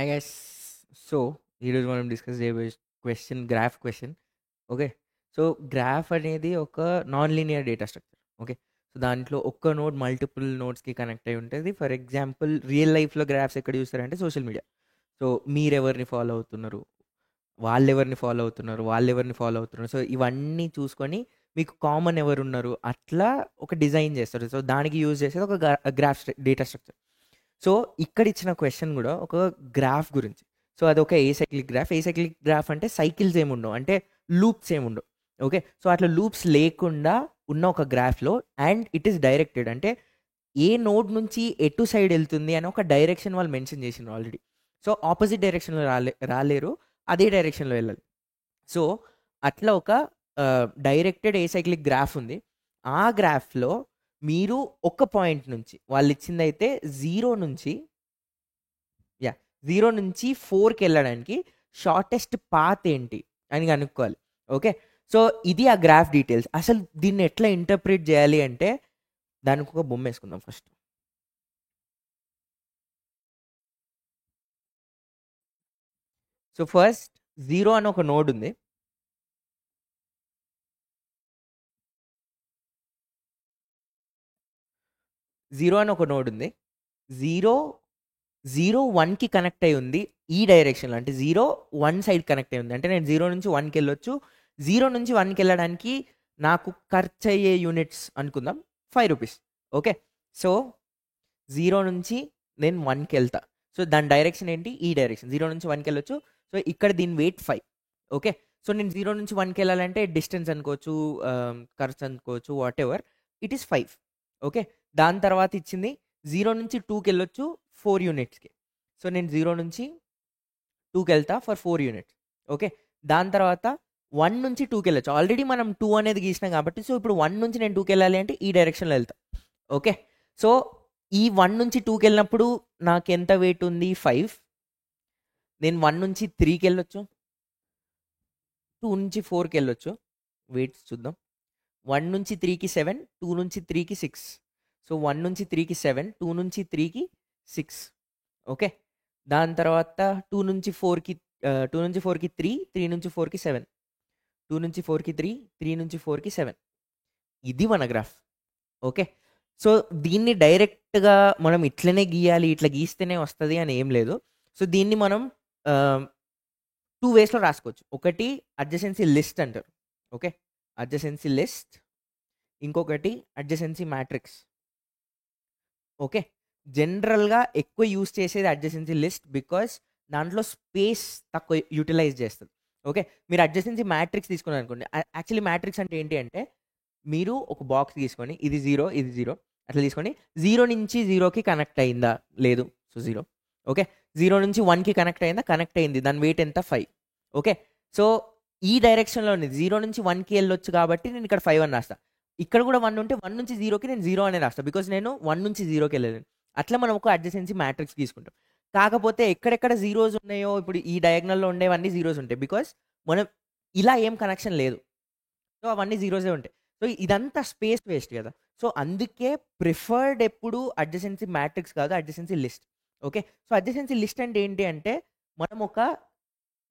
I guess so ఈరోజు మనం discuss చేయబోయే question graph question. Okay. So graph అనేది ఒక non linear data structure. Okay. So దాంట్లో ఒక్క నోడ్ మల్టిపుల్ నోడ్స్కి కనెక్ట్ అయి ఉంటుంది. ఫర్ ఎగ్జాంపుల్ రియల్ లైఫ్లో గ్రాఫ్స్ ఎక్కడ చూస్తారంటే సోషల్ మీడియా. సో మీరెవరిని ఫాలో అవుతున్నారు, వాళ్ళెవరిని ఫాలో అవుతున్నారు, వాళ్ళెవరిని ఫాలో అవుతున్నారు, సో ఇవన్నీ చూసుకొని మీకు కామన్ ఎవరున్నారు అట్లా ఒక డిజైన్ చేస్తారు. సో దానికి యూజ్ చేసేది ఒక గ్రాఫ్ డేటా స్ట్రక్చర్. సో ఇక్కడ ఇచ్చిన క్వశ్చన్ కూడా ఒక గ్రాఫ్ గురించి. సో అది ఒక ఏసైక్లిక్ గ్రాఫ్. ఏసైక్లిక్ గ్రాఫ్ అంటే సైకిల్స్ ఏముండవు, అంటే లూప్స్ ఏముండవు. ఓకే. సో అట్లా లూప్స్ లేకుండా ఉన్న ఒక గ్రాఫ్లో అండ్ ఇట్ ఈస్ డైరెక్టెడ్, అంటే ఏ నోడ్ నుంచి ఎటు సైడ్ వెళ్తుంది అని ఒక డైరెక్షన్ వాళ్ళు మెన్షన్ చేసిండ్రు ఆల్రెడీ. సో ఆపోజిట్ డైరెక్షన్లో రాలేరు, అదే డైరెక్షన్లో వెళ్ళాలి. సో అట్లా ఒక డైరెక్టెడ్ ఏసైక్లిక్ గ్రాఫ్ ఉంది. ఆ గ్రాఫ్లో మీరు ఒక పాయింట్ నుంచి వాళ్ళు ఇచ్చిందైతే జీరో నుంచి 4కి వెళ్ళడానికి షార్టెస్ట్ పాత్ ఏంటి అని కనుక్కోవాలి. ఓకే. సో ఇది ఆ గ్రాఫ్ డీటెయిల్స్. అసలు దీన్ని ఎట్లా ఇంటర్ప్రిట్ చేయాలి అంటే దానికి ఒక బొమ్మ వేసుకుందాం ఫస్ట్. సో ఫస్ట్ జీరో అని ఒక నోడ్ ఉంది. జీరో అని ఒక నోడ్ ఉంది. జీరో 1కి కనెక్ట్ అయి ఉంది ఈ డైరెక్షన్లో, అంటే 1 సైడ్ కనెక్ట్ అయి ఉంది. అంటే నేను 0 నుంచి 1కి వెళ్ళొచ్చు. 0 నుంచి 1కి వెళ్ళడానికి నాకు ఖర్చు అయ్యే యూనిట్స్ అనుకుందాం 5 రూపీస్. ఓకే. సో 0 నుంచి నేను 1కి వెళ్తా. సో దాని డైరెక్షన్ ఏంటి, ఈ డైరెక్షన్. 0 నుంచి 1కి వెళ్ళొచ్చు. సో ఇక్కడ దీని వెయిట్ 5. ఓకే. సో నేను 0 నుంచి 1కి వెళ్ళాలంటే డిస్టెన్స్ అనుకోవచ్చు, ఖర్చు అనుకోవచ్చు, what ever, it is 5. Okay. దాని తర్వాత ఇచ్చింది 0 నుంచి 2కి వెళ్ళొచ్చు 4 యూనిట్స్కి. సో నేను 0 నుంచి 2కి వెళ్తా ఫర్ 4 యూనిట్స్. ఓకే. దాని తర్వాత 1 నుంచి 2కి వెళ్ళొచ్చు. ఆల్రెడీ మనం 2 అనేది గీసినాం కాబట్టి, సో ఇప్పుడు 1 నుంచి నేను 2కి వెళ్ళాలి అంటే ఈ డైరెక్షన్లో వెళ్తా. ఓకే. సో ఈ 1 నుంచి 2కి వెళ్ళినప్పుడు నాకు ఎంత వెయిట్ ఉంది, 5. నేను 1 నుంచి 3కి వెళ్ళొచ్చు, 2 నుంచి 4కి వెళ్ళొచ్చు. వెయిట్స్ చూద్దాం. 1 నుంచి 3కి 7, 2 నుంచి 3కి 6. సో 1 నుంచి 3కి 7, 2 నుంచి 3కి 6. ఓకే. దాని తర్వాత 2 నుంచి 4కి 3, 3 నుంచి 4కి 7, 2 నుంచి 4కి 3, 3 నుంచి 4కి 7. ఇది మన గ్రాఫ్. ఓకే. సో దీన్ని డైరెక్ట్గా మనం ఇట్లనే గీయాలి, ఇట్లా గీస్తేనే వస్తుంది అని ఏం లేదు. సో దీన్ని మనం 2 వేస్లో రాసుకోవచ్చు. ఒకటి అడ్జసెన్సీ లిస్ట్ అంటారు. ఓకే. Adjacency list. ఇంకొకటి అడ్జసెన్సీ మ్యాట్రిక్స్. ఓకే. జనరల్గా ఎక్కువ యూస్ చేసేది అడ్జసెన్సీ లిస్ట్, బికాస్ దాంట్లో స్పేస్ తక్కువ యూటిలైజ్ చేస్తుంది. ఓకే. మీరు అడ్జసెన్సీ మ్యాట్రిక్స్ తీసుకున్నారు అనుకోండి. యాక్చువల్లీ మ్యాట్రిక్స్ అంటే ఏంటి అంటే, మీరు ఒక బాక్స్ తీసుకొని ఇది 0, ఇది 0 అట్లా తీసుకొని 0 నుంచి 0కి కనెక్ట్ అయిందా, లేదు, సో 0. ఓకే. 0 నుంచి 1కి కనెక్ట్ అయిందా, కనెక్ట్ అయింది, దాని వెయిట్ ఎంత, 5. ఓకే. సో ఈ డైరెక్షన్లో ఉంది, 0 నుంచి 1కి వెళ్ళొచ్చు కాబట్టి నేను ఇక్కడ 5 అని రాస్తా. ఇక్కడ కూడా 1 ఉంటే 1 నుంచి 0కి నేను 0 అనే రాస్తా, బికాస్ నేను 1 నుంచి 0కి వెళ్ళలేను. అట్లా మనం ఒక అడ్జసెన్సీ మ్యాట్రిక్స్ తీసుకుంటాం. కాకపోతే ఎక్కడెక్కడ జీరోస్ ఉన్నాయో, ఇప్పుడు ఈ డయాగ్నల్లో ఉండేవన్నీ జీరోస్ ఉంటాయి, బికాస్ మనం ఇలా ఏం కనెక్షన్ లేదు, సో అవన్నీ జీరోసే ఉంటాయి. సో ఇదంతా స్పేస్ వేస్ట్ కదా. సో అందుకే ప్రిఫర్డ్ ఎప్పుడు అడ్జసెన్సీ మ్యాట్రిక్స్ కాదు, adjacency list. Okay. So adjacency list అంటే ఏంటి అంటే, మనం ఒక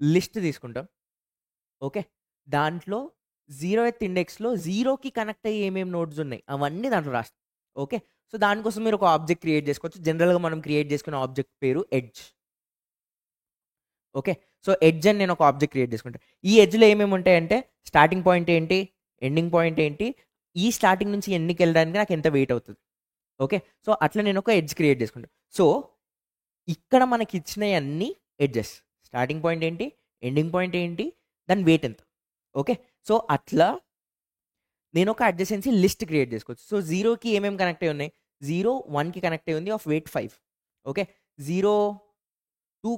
లిస్ట్ తీసుకుంటాం. ఓకే. దాంట్లో 0th ఇండెక్స్లో 0కి కనెక్ట్ అయ్యి ఏమేమి నోడ్స్ ఉన్నాయి అవన్నీ దాంట్లో రాస్తాం. ఓకే. సో దానికోసం మీరు ఒక ఆబ్జెక్ట్ క్రియేట్ చేసుకోవచ్చు. జనరల్గా మనం క్రియేట్ చేసుకున్న ఆబ్జెక్ట్ పేరు ఎడ్జ్. ఓకే. సో ఎడ్జ్ అని నేను ఒక ఆబ్జెక్ట్ క్రియేట్ చేసుకుంటాను. ఈ ఎడ్జ్లో ఏమేమి ఉంటాయంటే, స్టార్టింగ్ పాయింట్ ఏంటి, ఎండింగ్ పాయింట్ ఏంటి, ఈ స్టార్టింగ్ నుంచి ఎండ్కి వెళ్ళడానికి నాకు ఎంత వెయిట్ అవుతుంది. ఓకే. సో అట్లా నేను ఒక ఎడ్జ్ క్రియేట్ చేసుకుంటాను. సో ఇక్కడ మనకి ఇచ్చినవి అన్ని ఎడ్జెస్. స్టార్టింగ్ పాయింట్ ఏంటి, ఎండింగ్ పాయింట్ ఏంటి, దాని వెయిట్ ఎంత. ఓకే. సో అట్లా నేను ఒక అడ్జసెన్సీ లిస్ట్ క్రియేట్ చేసుకోవచ్చు. సో 0కి ఏమేమి కనెక్ట్ అయి ఉన్నాయి, 0 1కి కనెక్ట్ అయి ఉంది ఆఫ్ వెయిట్ 5. ఓకే. 0 2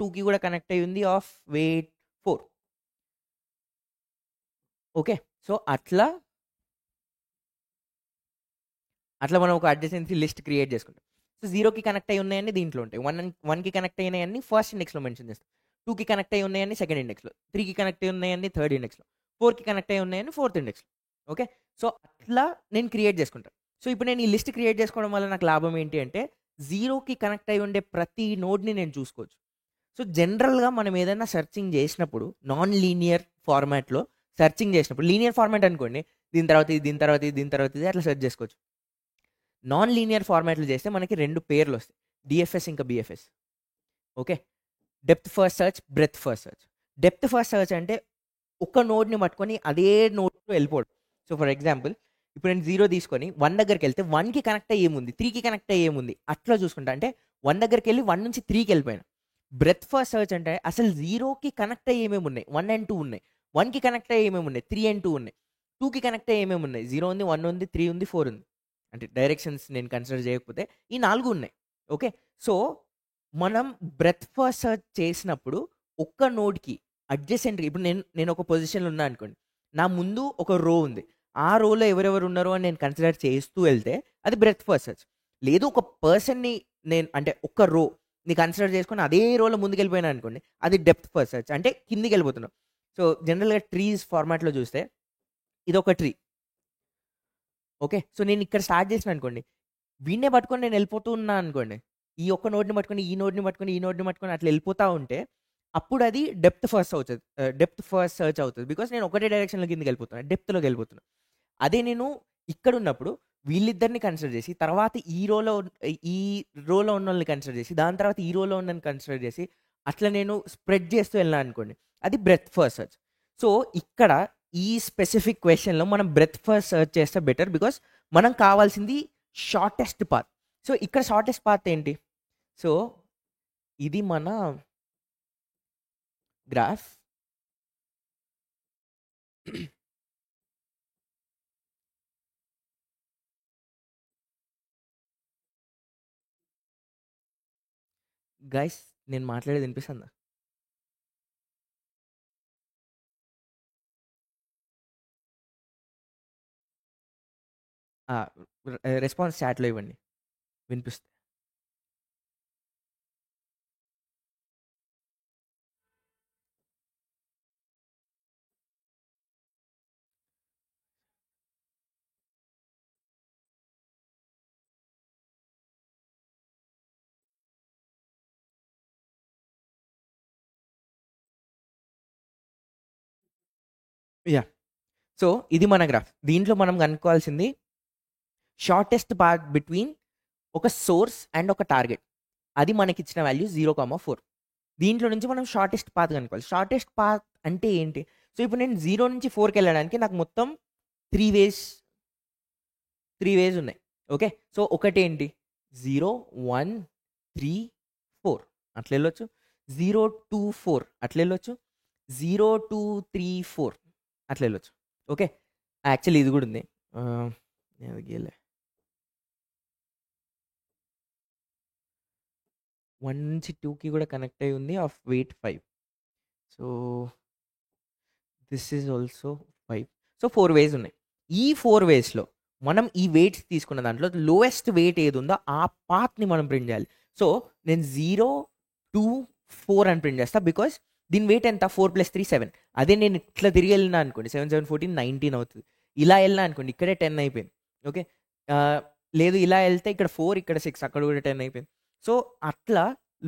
2కి కూడా కనెక్ట్ అయి ఉంది ఆఫ్ వెయిట్ 4. ఓకే. సో అట్లా మనం ఒక అడ్జసెన్సీ లిస్ట్ క్రియేట్ చేసుకుంటాం. సో 0కి కనెక్ట్ అయి ఉన్నాయని దీంట్లో ఉంటాయి, 1కి కనెక్ట్ అయినాయన్ని ఫస్ట్ ఇండెక్స్లో మెన్షన్ చేస్తాం, 2కి కనెక్ట్ అయి ఉన్నాయని సెకండ్ ఇండెక్స్లో, 3కి కనెక్ట్ అయి ఉన్నాయని థర్డ్ ఇండెక్స్లో, 4కి కనెక్ట్ అయి ఉన్నాయని ఫోర్త్ ఇండెక్స్లో. ఓకే. సో అట్లా నేను క్రియేట్ చేసుకుంటాను. సో ఇప్పుడు నేను ఈ లిస్ట్ క్రియేట్ చేసుకోవడం వల్ల నాకు లాభం ఏంటి అంటే, జీరోకి కనెక్ట్ అయి ఉండే ప్రతి నోడ్ని నేను చూసుకోవచ్చు. సో జనరల్గా మనం ఏదైనా సెర్చింగ్ చేసినప్పుడు నాన్ లీనియర్ ఫార్మాట్లో సెర్చింగ్ చేసినప్పుడు, లీనియర్ ఫార్మాట్ అనుకోండి, దీని తర్వాత ఇది, దీని తర్వాత ఇది, దీని తర్వాత ఇది, అట్లా సెర్చ్ చేసుకోవచ్చు. నాన్ లీనియర్ ఫార్మాట్లు చేస్తే మనకి రెండు పేర్లు వస్తాయి, డిఎఫ్ఎస్ ఇంకా BFS. Okay, depth first search, breadth first search. Depth first search అంటే ఒక నోడ్ని పట్టుకొని అదే నోడ్లో వెళ్ళిపోవడం. సో ఫర్ ఎగ్జాంపుల్, ఇప్పుడు నేను 0 తీసుకొని 1 దగ్గరికి వెళ్తే 1కి కనెక్ట్ అయ్యి ఏముంది, 3కి కనెక్ట్ అయ్యి ఏముంది, అట్లా చూసుకుంటా. అంటే 1 దగ్గరికి వెళ్ళి 1 నుంచి 3కి వెళ్ళిపోయాను. బ్రెత్ ఫస్ట్ సర్చ్ అంటే అసలు 0కి కనెక్ట్ అయ్యి ఏమేమి ఉన్నాయి, 1 అండ్ 2 ఉన్నాయి. 1కి కనెక్ట్ అయ్యి ఏమేమి ఉన్నాయి, 3 అండ్ 2 ఉన్నాయి. 2కి కనెక్ట్ అయ్యి ఏమేమి ఉన్నాయి, 0 ఉంది, 1 ఉంది, 3 ఉంది, 4 ఉంది. అంటే డైరెక్షన్స్ నేను కన్సిడర్ చేయకపోతే ఈ 4 ఉన్నాయి. ఓకే, సో మనం బ్రెత్ ఫస్ట్ సర్చ్ చేసినప్పుడు ఒక్క నోడ్కి అడ్జసెంట్గా, ఇప్పుడు నేను ఒక పొజిషన్లో ఉన్నా అనుకోండి, నా ముందు ఒక రో ఉంది, ఆ రోలో ఎవరెవరు ఉన్నారు అని నేను కన్సిడర్ చేస్తూ వెళ్తే అది బ్రెత్ ఫస్ట్ సర్చ్. లేదు ఒక పర్సన్ని నేను అంటే ఒక్క రోని కన్సిడర్ చేసుకొని అదే రోలో ముందుకు వెళ్ళిపోయినా అనుకోండి, అది డెప్త్ ఫస్ట్ సర్చ్, అంటే కిందికి వెళ్ళిపోతున్నాం. సో జనరల్గా ట్రీస్ ఫార్మాట్లో చూస్తే ఇది ఒక ట్రీ. ఓకే, సో నేను ఇక్కడ స్టార్ట్ చేసిన అనుకోండి, వీడినే పట్టుకొని నేను వెళ్ళిపోతూ ఉన్నా అనుకోండి, ఈ ఒక్క నోడ్ని పట్టుకొని ఈ నోడ్ని పట్టుకొని ఈ నోడ్ని పట్టుకొని అట్లా వెళ్ళిపోతూ ఉంటే అప్పుడు అది డెప్త్ ఫస్ట్ అవుతుంది, డెప్త్ ఫస్ట్ సర్చ్ అవుతుంది. బికాస్ నేను ఒకటే డైరెక్షన్లో కిందకి వెళ్ళిపోతున్నాను, డెప్త్లోకి వెళ్ళిపోతున్నాను. అదే నేను ఇక్కడ ఉన్నప్పుడు వీళ్ళిద్దరిని కన్సిడర్ చేసి తర్వాత ఈ రోలో ఉన్న వాళ్ళని కన్సిడర్ చేసి దాని తర్వాత ఈ రోలో ఉన్న కన్సిడర్ చేసి అట్లా నేను స్ప్రెడ్ చేస్తూ వెళ్ళాను అనుకోండి, అది బ్రెత్ ఫస్ట్ సర్చ్. సో ఇక్కడ ఈ స్పెసిఫిక్ క్వశ్చన్లో మనం బ్రెత్ ఫస్ట్ సర్చ్ చేస్తే బెటర్, బికాస్ మనం కావాల్సింది షార్టెస్ట్ పాత్. సో ఇక్కడ షార్టెస్ట్ పాత్ ఏంటి, సో ఇది మన గ్రాఫ్. గైస్ నేను మాట్లాడేది వినిపిస్తుందా? రెస్పాన్స్ చాట్లో ఇవ్వండి, వినిపిస్తుంది. యా, సో ఇది మన గ్రాఫ్. దీంట్లో మనం కనుక్కోవాల్సింది షార్టెస్ట్ పాత్ బిట్వీన్ ఒక సోర్స్ అండ్ ఒక టార్గెట్. అది మనకి ఇచ్చిన వాల్యూ 0,4. దీంట్లో నుంచి మనం షార్టెస్ట్ పాత్ కనుక్కోవాలి. షార్టెస్ట్ పాత్ అంటే ఏంటి, సో ఇప్పుడు నేను 0 నుంచి 4కి వెళ్ళడానికి నాకు మొత్తం త్రీ వేస్ ఉన్నాయి. ఓకే, సో ఒకటి ఏంటి, 0, 1, 3, 4 అట్లా వెళ్ళొచ్చు, 0, 2, 4 అట్లా వెళ్ళొచ్చు, 0, 2, 3, 4 అట్లా వెళ్ళొచ్చు. ఓకే, యాక్చువల్లీ ఇది కూడా ఉంది, అది గీయలే. 1 నుంచి 2కి కూడా కనెక్ట్ అయి ఉంది of weight 5. So this is also 5. So 4 వేస్ ఉన్నాయి. ఈ 4 వేస్లో మనం ఈ వెయిట్స్ తీసుకున్న దాంట్లో లోయెస్ట్ వెయిట్ ఏది ఉందో ఆ పాత్ని మనం ప్రింట్ చేయాలి. సో నేను 0, 2, 4 అని ప్రింట్ చేస్తా, బికాస్ దీని వెయిట్ ఎంత, 4 + 3 7. అదే నేను ఇట్లా తిరిగి వెళ్ళినా అనుకోండి, 7, 7, 14, 19 అవుతుంది. ఇలా వెళ్ళినా అనుకోండి, ఇక్కడే 10 అయిపోయింది. ఓకే, లేదు ఇలా వెళ్తే ఇక్కడ 4, ఇక్కడ 6, అక్కడ కూడా 10 అయిపోయింది. సో అట్లా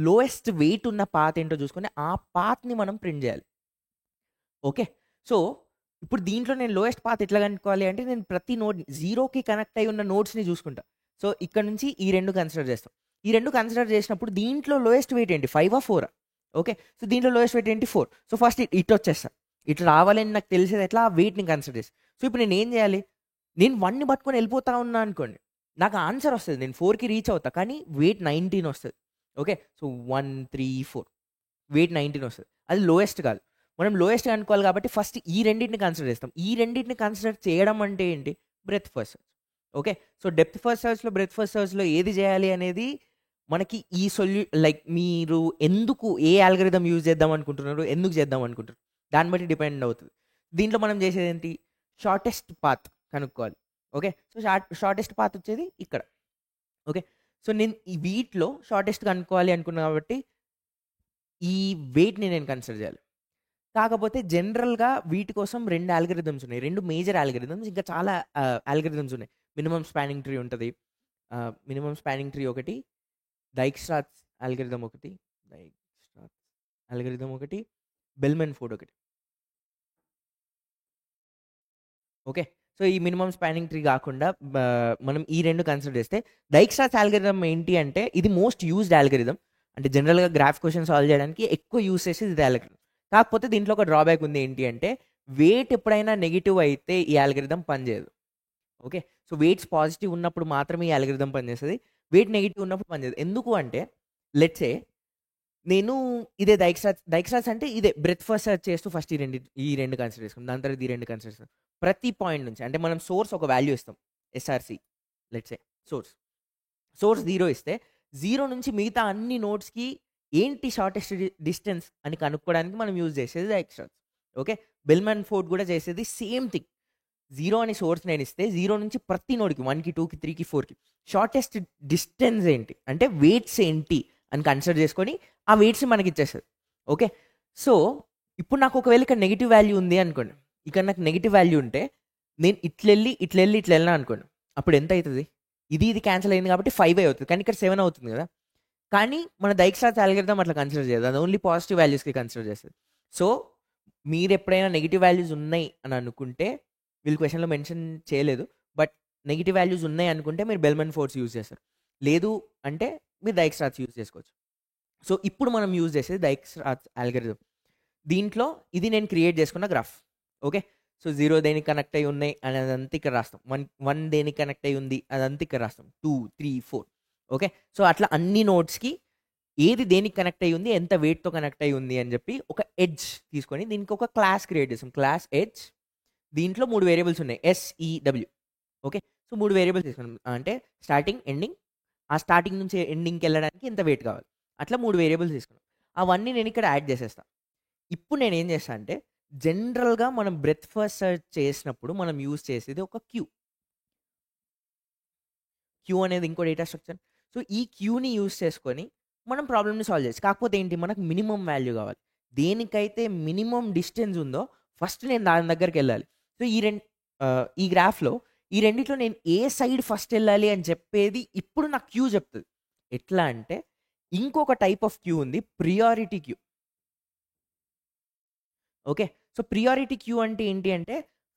లోయెస్ట్ వెయిట్ ఉన్న పాత్ ఏంటో చూసుకొని ఆ పాత్ని మనం ప్రింట్ చేయాలి. ఓకే, సో ఇప్పుడు దీంట్లో నేను లోయెస్ట్ పాత్ ఎట్లా కనుక్కోవాలి అంటే, నేను ప్రతి నోడ్ 0కి కనెక్ట్ అయి ఉన్న నోడ్స్ని చూసుకుంటా. సో ఇక్కడ నుంచి ఈ రెండు కన్సిడర్ చేస్తాం. ఈ రెండు కన్సిడర్ చేసినప్పుడు దీంట్లో లోయెస్ట్ వెయిట్ ఏంటి, 5 4? ఓకే, సో దీంట్లో లోయెస్ట్ వెయిట్ ఏంటి, 4. సో ఫస్ట్ ఇటు వచ్చేస్తా, ఇటు రావాలని నాకు తెలిసేది ఎట్లా, ఆ వెయిట్ని కన్సిడర్ చేసి. సో ఇప్పుడు నేను ఏం చేయాలి, నేను 1ని పట్టుకొని వెళ్ళిపోతా ఉన్నా అనుకోండి, నాకు ఆన్సర్ వస్తుంది, నేను 4కి రీచ్ అవుతా, కానీ వెయిట్ 19 వస్తుంది. ఓకే, సో 1, 3, 4 వెయిట్ 19 వస్తుంది, అది లోయెస్ట్ కాదు. మనం లోయెస్ట్ అనుకోవాలి కాబట్టి ఫస్ట్ ఈ రెండింటిని కన్సిడర్ చేస్తాం. ఈ రెండింటిని కన్సిడర్ చేయడం అంటే ఏంటి, breadth first search. Okay, so depth first సర్చ్లో, బ్రెత్ ఫస్ట్ సర్చ్లో ఏది చేయాలి అనేది మనకి ఈ లైక్ మీరు ఎందుకు ఏ ఆల్గరిథం యూజ్ చేద్దాం అనుకుంటున్నారు, ఎందుకు చేద్దాం అనుకుంటున్నారు, దాన్ని బట్టి డిపెండ్ అవుతుంది. దీంట్లో మనం చేసేది ఏంటి, షార్టెస్ట్ పాత్ కనుక్కోవాలి. ఓకే, సో షార్టెస్ట్ పాత్ వచ్చేది ఇక్కడ. ఓకే, సో నేను ఈ వీటిలో షార్టెస్ట్ కనుక్కోవాలి అనుకున్నా కాబట్టి ఈ వెయిట్ని నేను కన్సిడర్ చేయాలి. కాకపోతే జనరల్గా వీటి కోసం 2 ఆల్గరిథమ్స్ ఉన్నాయి, 2 మేజర్ ఆల్గరిథమ్స్, ఇంకా చాలా ఆల్గరిథమ్స్ ఉన్నాయి. మినిమం స్పానింగ్ ట్రీ ఉంటుంది, మినిమం స్పానింగ్ ట్రీ ఒకటి, డైక్స్ట్రాట్స్ అల్గోరిథం ఒకటి, డైక్స్ట్రాట్స్ అల్గోరిథం ఒకటి, బెల్మెన్ ఫోర్డ్ ఒకటి. ఓకే. సో, ఈ మినిమమ్ స్పానింగ్ ట్రీ గాకుండా మనం ఈ 2 కన్సిడర్ చేస్తే డైక్స్ట్రాట్స్ అల్గోరిథం ఏంటి అంటే ఇది మోస్ట్ యూజ్డ్ అల్గోరిథం. అంటే జనరల్‌గా గ్రాఫ్ క్వెషన్ సాల్వ్ చేయడానికి ఎక్కువ యూజ్ చేసేది ఇది అల్గోరిథం. కాకపోతే దీంట్లో ఒక డ్రాబ్యాక్ ఉంది. ఏంటి అంటే వెయిట్ ఎప్పుడైనా నెగెటివ్ అయితే ఈ అల్గోరిథం పనిచేయదు. ఓకే. సో, వెయిట్స్ పాజిటివ్ ఉన్నప్పుడు మాత్రమే ఈ అల్గోరిథం పనిచేస్తది. వెయిట్ నెగెటివ్ ఉన్నప్పుడు పనిచేయదు. ఎందుకు అంటే లెట్స్ సే నేను ఇదే డైక్స్ట్రాట్స్ అంటే ఇదే బ్రెత్ ఫస్ట్ సెర్చ్ చేస్తూ ఫస్ట్ ఈ 2 కన్సిడర్ చేసుకుంటాం. దాని తర్వాత ఈ 2 కన్సిడర్ చేసుకుంటాం. ప్రతి పాయింట్ నుంచి అంటే మనం సోర్స్ ఒక వాల్యూ ఇస్తాం. ఎస్ఆర్‌సి లెట్స్ సే సోర్స్ 0 ఇస్తే 0 నుంచి మిగతా అన్ని నోడ్స్‌కి ఏంటి షార్టెస్ట్ డిస్టెన్స్ అని కనుక్కోవడానికి మనం యూజ్ చేసేది డైక్స్ట్రాట్స్. ఓకే. బెల్మన్ ఫోర్డ్ కూడా చేసేది సేమ్ థింగ్. 0 అని సోర్స్ నేను ఇస్తే 0 నుంచి ప్రతి నోడ్‌కి 1కి, 2కి, 3కి, 4కి షార్టెస్ట్ డిస్టెన్స్ ఏంటి అంటే వెయిట్స్ ఏంటి అని కన్సిడర్ చేసుకొని ఆ వెయిట్స్ మనకి ఇచ్చేస్తది. ఓకే. సో, ఇప్పుడు నాకు ఒకవేళ ఇక్కడ నెగెటివ్ వాల్యూ ఉంది అనుకోండి. ఇక్కడ నాకు నెగెటివ్ వాల్యూ ఉంటే నేను ఇట్లెళ్ళినా అనుకోండి. అప్పుడు ఎంత అయితది? ఇది క్యాన్సిల్ అయింది కాబట్టి 5 అవుతది. కానీ ఇక్కడ 7 అవుతుంది కదా! కానీ మన డైక్స్ట్రాట్స్ అల్గోరిథం అట్లా కన్సిడర్ చేయదు. అది ఓన్లీ పాజిటివ్ వాల్యూస్‌కి కన్సిడర్ చేస్తది. సో, మీరెప్పుడైనా నెగెటివ్ వాల్యూస్ ఉన్నాయి అని అనుకుంటే వీళ్ళు క్వెషన్‌లో మెన్షన్ చేయలేదు. బట్ నెగెటివ్ వాల్యూస్ ఉన్నాయి అనుకుంటే మీరు బెల్మన్ ఫోర్స్ యూజ్ చేస్తారు. లేదు అంటే మీరు డైక్స్ట్రాట్స్ యూజ్ చేసుకోవచ్చు. సో, ఇప్పుడు మనం యూజ్ చేసేది డైక్స్ట్రాట్స్ అల్గోరిథం. దీంట్లో ఇది నేను క్రియేట్ చేసుకున్న గ్రాఫ్. ఓకే. సో, 0 దేనికి కనెక్ట్ అయ్యి ఉన్నాయి అనేదంతా ఇక్కడ రాస్తాం. 1 దేనికి కనెక్ట్ అయ్యి ఉంది అదంతా ఇక్కడ రాస్తాం. 2, 3, 4 ఓకే. సో, అట్లా అన్ని నోడ్స్‌కి ఏది దేనికి కనెక్ట్ అయ్యి ఉంది, ఎంత వెయిట్‌తో కనెక్ట్ అయ్యి ఉంది అని చెప్పి ఒక ఎడ్జ్ తీసుకొని దీనికి ఒక క్లాస్ క్రియేట్ చేసాం. క్లాస్ ఎడ్జ్ దీంట్లో 3 వేరియబుల్స్ ఉన్నాయి. ఎస్ఈడబ్ల్యూ ఓకే. సో, 3 వేరియబుల్స్ తీసుకున్నాం. అంటే స్టార్టింగ్, ఎండింగ్, ఆ స్టార్టింగ్ నుంచి ఎండింగ్‌కి వెళ్ళడానికి ఎంత వెయిట్ కావాలి. అట్లా 3 వేరియబుల్స్ తీసుకున్నాం. అవన్నీ నేను ఇక్కడ యాడ్ చేసేస్తా. ఇప్పుడు నేను ఏం చేస్తా అంటే జనరల్‌గా మనం బ్రెత్ ఫస్ట్ సెర్చ్ చేసినప్పుడు మనం యూజ్ చేసేది ఒక క్యూ. క్యూ అనేది ఇంకో డేటా స్ట్రక్చర్. సో, ఈ క్యూని యూజ్ చేసుకొని మనం ప్రాబ్లమ్‌ని సాల్వ్ చేయొచ్చు. కాకపోతే ఏంటి మనకు మినిమమ్ వాల్యూ కావాలి. దేనికైతే మినిమమ్ డిస్టెన్స్ ఉందో ఫస్ట్ నేను దాని దగ్గరికెళ్ళాలి. సో, ఈ గ్రాఫ్‌లో ఈ రెండిట్లో నేను ఏ సైడ్ ఫస్ట్ వెళ్ళాలి అని చెప్పేది ఇప్పుడు నాకు క్యూ చెప్తది. ఎట్లా అంటే ఇంకొక టైప్ ఆఫ్ క్యూ ఉంది. Priority queue. Okay. So, priority queue అంటే ఏంటి అంటే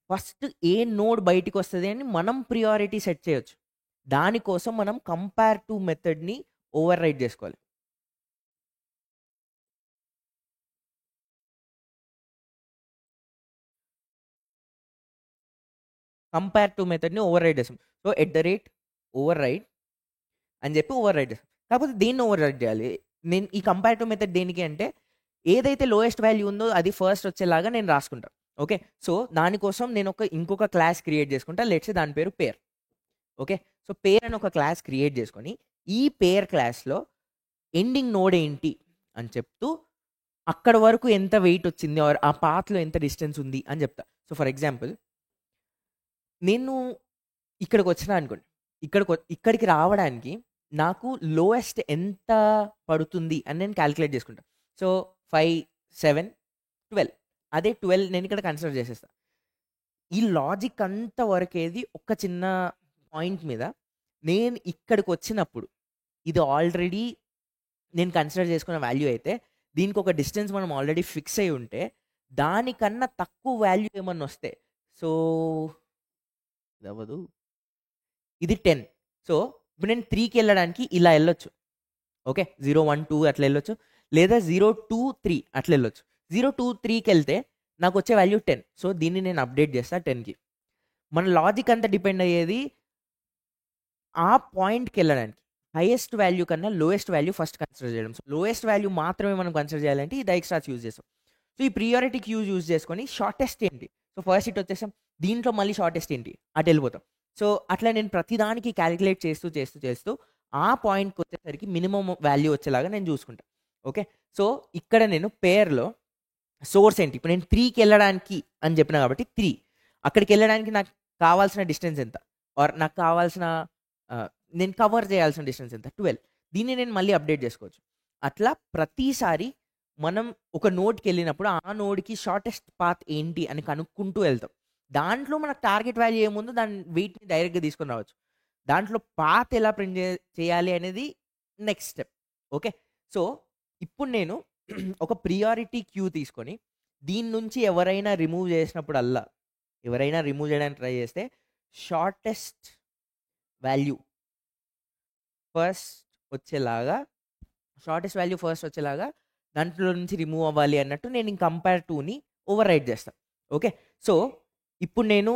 ఫస్ట్ ఏ నోడ్ బయటికొస్తది అని మనం ప్రియారిటీ సెట్ చేయొచ్చు. దానికోసం మనం కంపేర్ టు మెథడ్‌ని ఓవర్ రైడ్ చేసుకోవాలి. కంపేర్ టు మెథడ్‌ని ఓవర్ రైడ్ చేస్తాం. సో, ఓవర్ రైడ్ అని చెప్పి ఓవర్ రైడ్ చేస్తాం. కాకపోతే దేన్ని ఓవర్ రైడ్ చేయాలి? నేను ఈ కంపేర్ టు మెథడ్ దేనికి అంటే ఏదైతే లోయెస్ట్ వాల్యూ ఉందో అది ఫస్ట్ వచ్చేలాగా నేను రాసుకుంటా. ఓకే. సో, దానికోసం నేను ఇంకొక క్లాస్ క్రియేట్ చేసుకుంటా. లెట్స్ సే దాని పేరు పేర్. ఓకే. సో, పేర్ అని ఒక క్లాస్ క్రియేట్ చేసుకొని ఈ పేర్ క్లాస్‌లో ఎండింగ్ నోడ్ ఏంటి అని చెప్తూ అక్కడ వరకు ఎంత వెయిట్ వచ్చింది ఆర్ ఆ పాత్‌లో ఎంత డిస్టెన్స్ ఉంది అని చెప్తా. సో, ఫర్ ఎగ్జాంపుల్ నేను ఇక్కడికొచ్చినా అనుకోండి. ఇక్కడికి రావడానికి నాకు లోయెస్ట్ ఎంత పడుతుంది అని నేను కాలిక్యులేట్ చేసుకుంటా. సో, 5, 7, 12 అదే 12 నేను ఇక్కడ కన్సిడర్ చేసేస్తా. ఈ లాజిక్ అంతా వరకేది ఒక చిన్న పాయింట్ మీద నేను ఇక్కడికొచ్చినప్పుడు ఇది ఆల్రెడీ నేను కన్సిడర్ చేసుకున్న వాల్యూ అయితే దీనికి ఒక డిస్టెన్స్ మనం ఆల్రెడీ ఫిక్స్ అయ్యి ఉంటే దానికన్నా తక్కువ వాల్యూ ఏమన్నా వస్తే సో, ఇదవ్వదు. ఇది 10. సో, ఇప్పుడు నేను 3కి వెళ్ళడానికి ఇలా వెళ్ళొచ్చు. ఓకే. 0, 1, 2 అట్లా వెళ్ళొచ్చు. లేదా 0, 2, 3 అట్లా వెళ్ళొచ్చు. 0, 2, 3కి వెళ్తే నాకు వచ్చే వాల్యూ 10. సో, దీన్ని నేను అప్డేట్ చేస్తా 10కి. మన లాజిక్ అంతా డిపెండ్ అయ్యేది ఆ పాయింట్‌కి వెళ్ళడానికి. హైయెస్ట్ వాల్యూ కన్నా లోయెస్ట్ వాల్యూ ఫస్ట్ కన్సిడర్ చేయడం. సో, లోయెస్ట్ వాల్యూ మాత్రమే మనం కన్సిడర్ చేయాలంటే ఈ డైక్స్ట్రాట్స్ యూజ్ చేస్తాం. సో, ఈ ప్రియారిటీ క్యూ యూజ్ చేసుకొని షార్టెస్ట్ ఏంటి? సో, ఫస్ట్ ఇటు వచ్చేసాం. దీంట్లో మళ్ళీ షార్టెస్ట్ ఏంటి? అటు వెళ్ళిపోతాం. సో, అట్లా నేను ప్రతిదానికి కాలిక్యులేట్ చేస్తూ ఆ పాయింట్‌కి వచ్చేసరికి మినిమమ్ వాల్యూ వచ్చేలాగా నేను చూసుకుంటా. ఓకే. సో, ఇక్కడ నేను పేర్‌లో సోర్స్ ఏంటి? ఇప్పుడు నేను 3కి వెళ్ళడానికి అని చెప్పినా కాబట్టి 3 అక్కడికి వెళ్ళడానికి నాకు కావాల్సిన డిస్టెన్స్ ఎంత? ఆర్ నాకు కావాల్సిన నేను కవర్ చేయాల్సిన డిస్టెన్స్ ఎంత? 12 దీన్ని నేను మళ్ళీ అప్డేట్ చేసుకోవచ్చు. అట్లా ప్రతిసారి మనం ఒక నోడ్‌కెళ్ళినప్పుడు ఆ నోడ్‌కి షార్టెస్ట్ పాత్ ఏంటి అని కనుక్కుంటూ వెళ్తాం. దాంట్లో మనకు టార్గెట్ వాల్యూ ఏముందో దాని వెయిట్‌ని డైరెక్ట్‌గా తీసుకొని రావచ్చు. దాంట్లో పాత్ ఎలా ప్రింట్ చేయాలి అనేది నెక్స్ట్ స్టెప్. ఓకే. సో, ఇప్పుడు నేను ఒక ప్రియారిటీ క్యూ తీసుకొని, దీని నుంచి ఎవరైనా రిమూవ్ చేసినప్పుడల్లా, ఎవరైనా రిమూవ్ చేయడానికి ట్రై చేస్తే, షార్టెస్ట్ వాల్యూ ఫస్ట్ వచ్చేలాగా షార్టెస్ట్ వాల్యూ ఫస్ట్ వచ్చేలాగా దాంట్లో నుంచి రిమూవ్ అవ్వాలి అన్నట్టు నేను ఇంక కంపేర్ టూని ఓవర్ రైడ్ చేస్తాను. ఓకే. సో, ఇప్పుడు నేను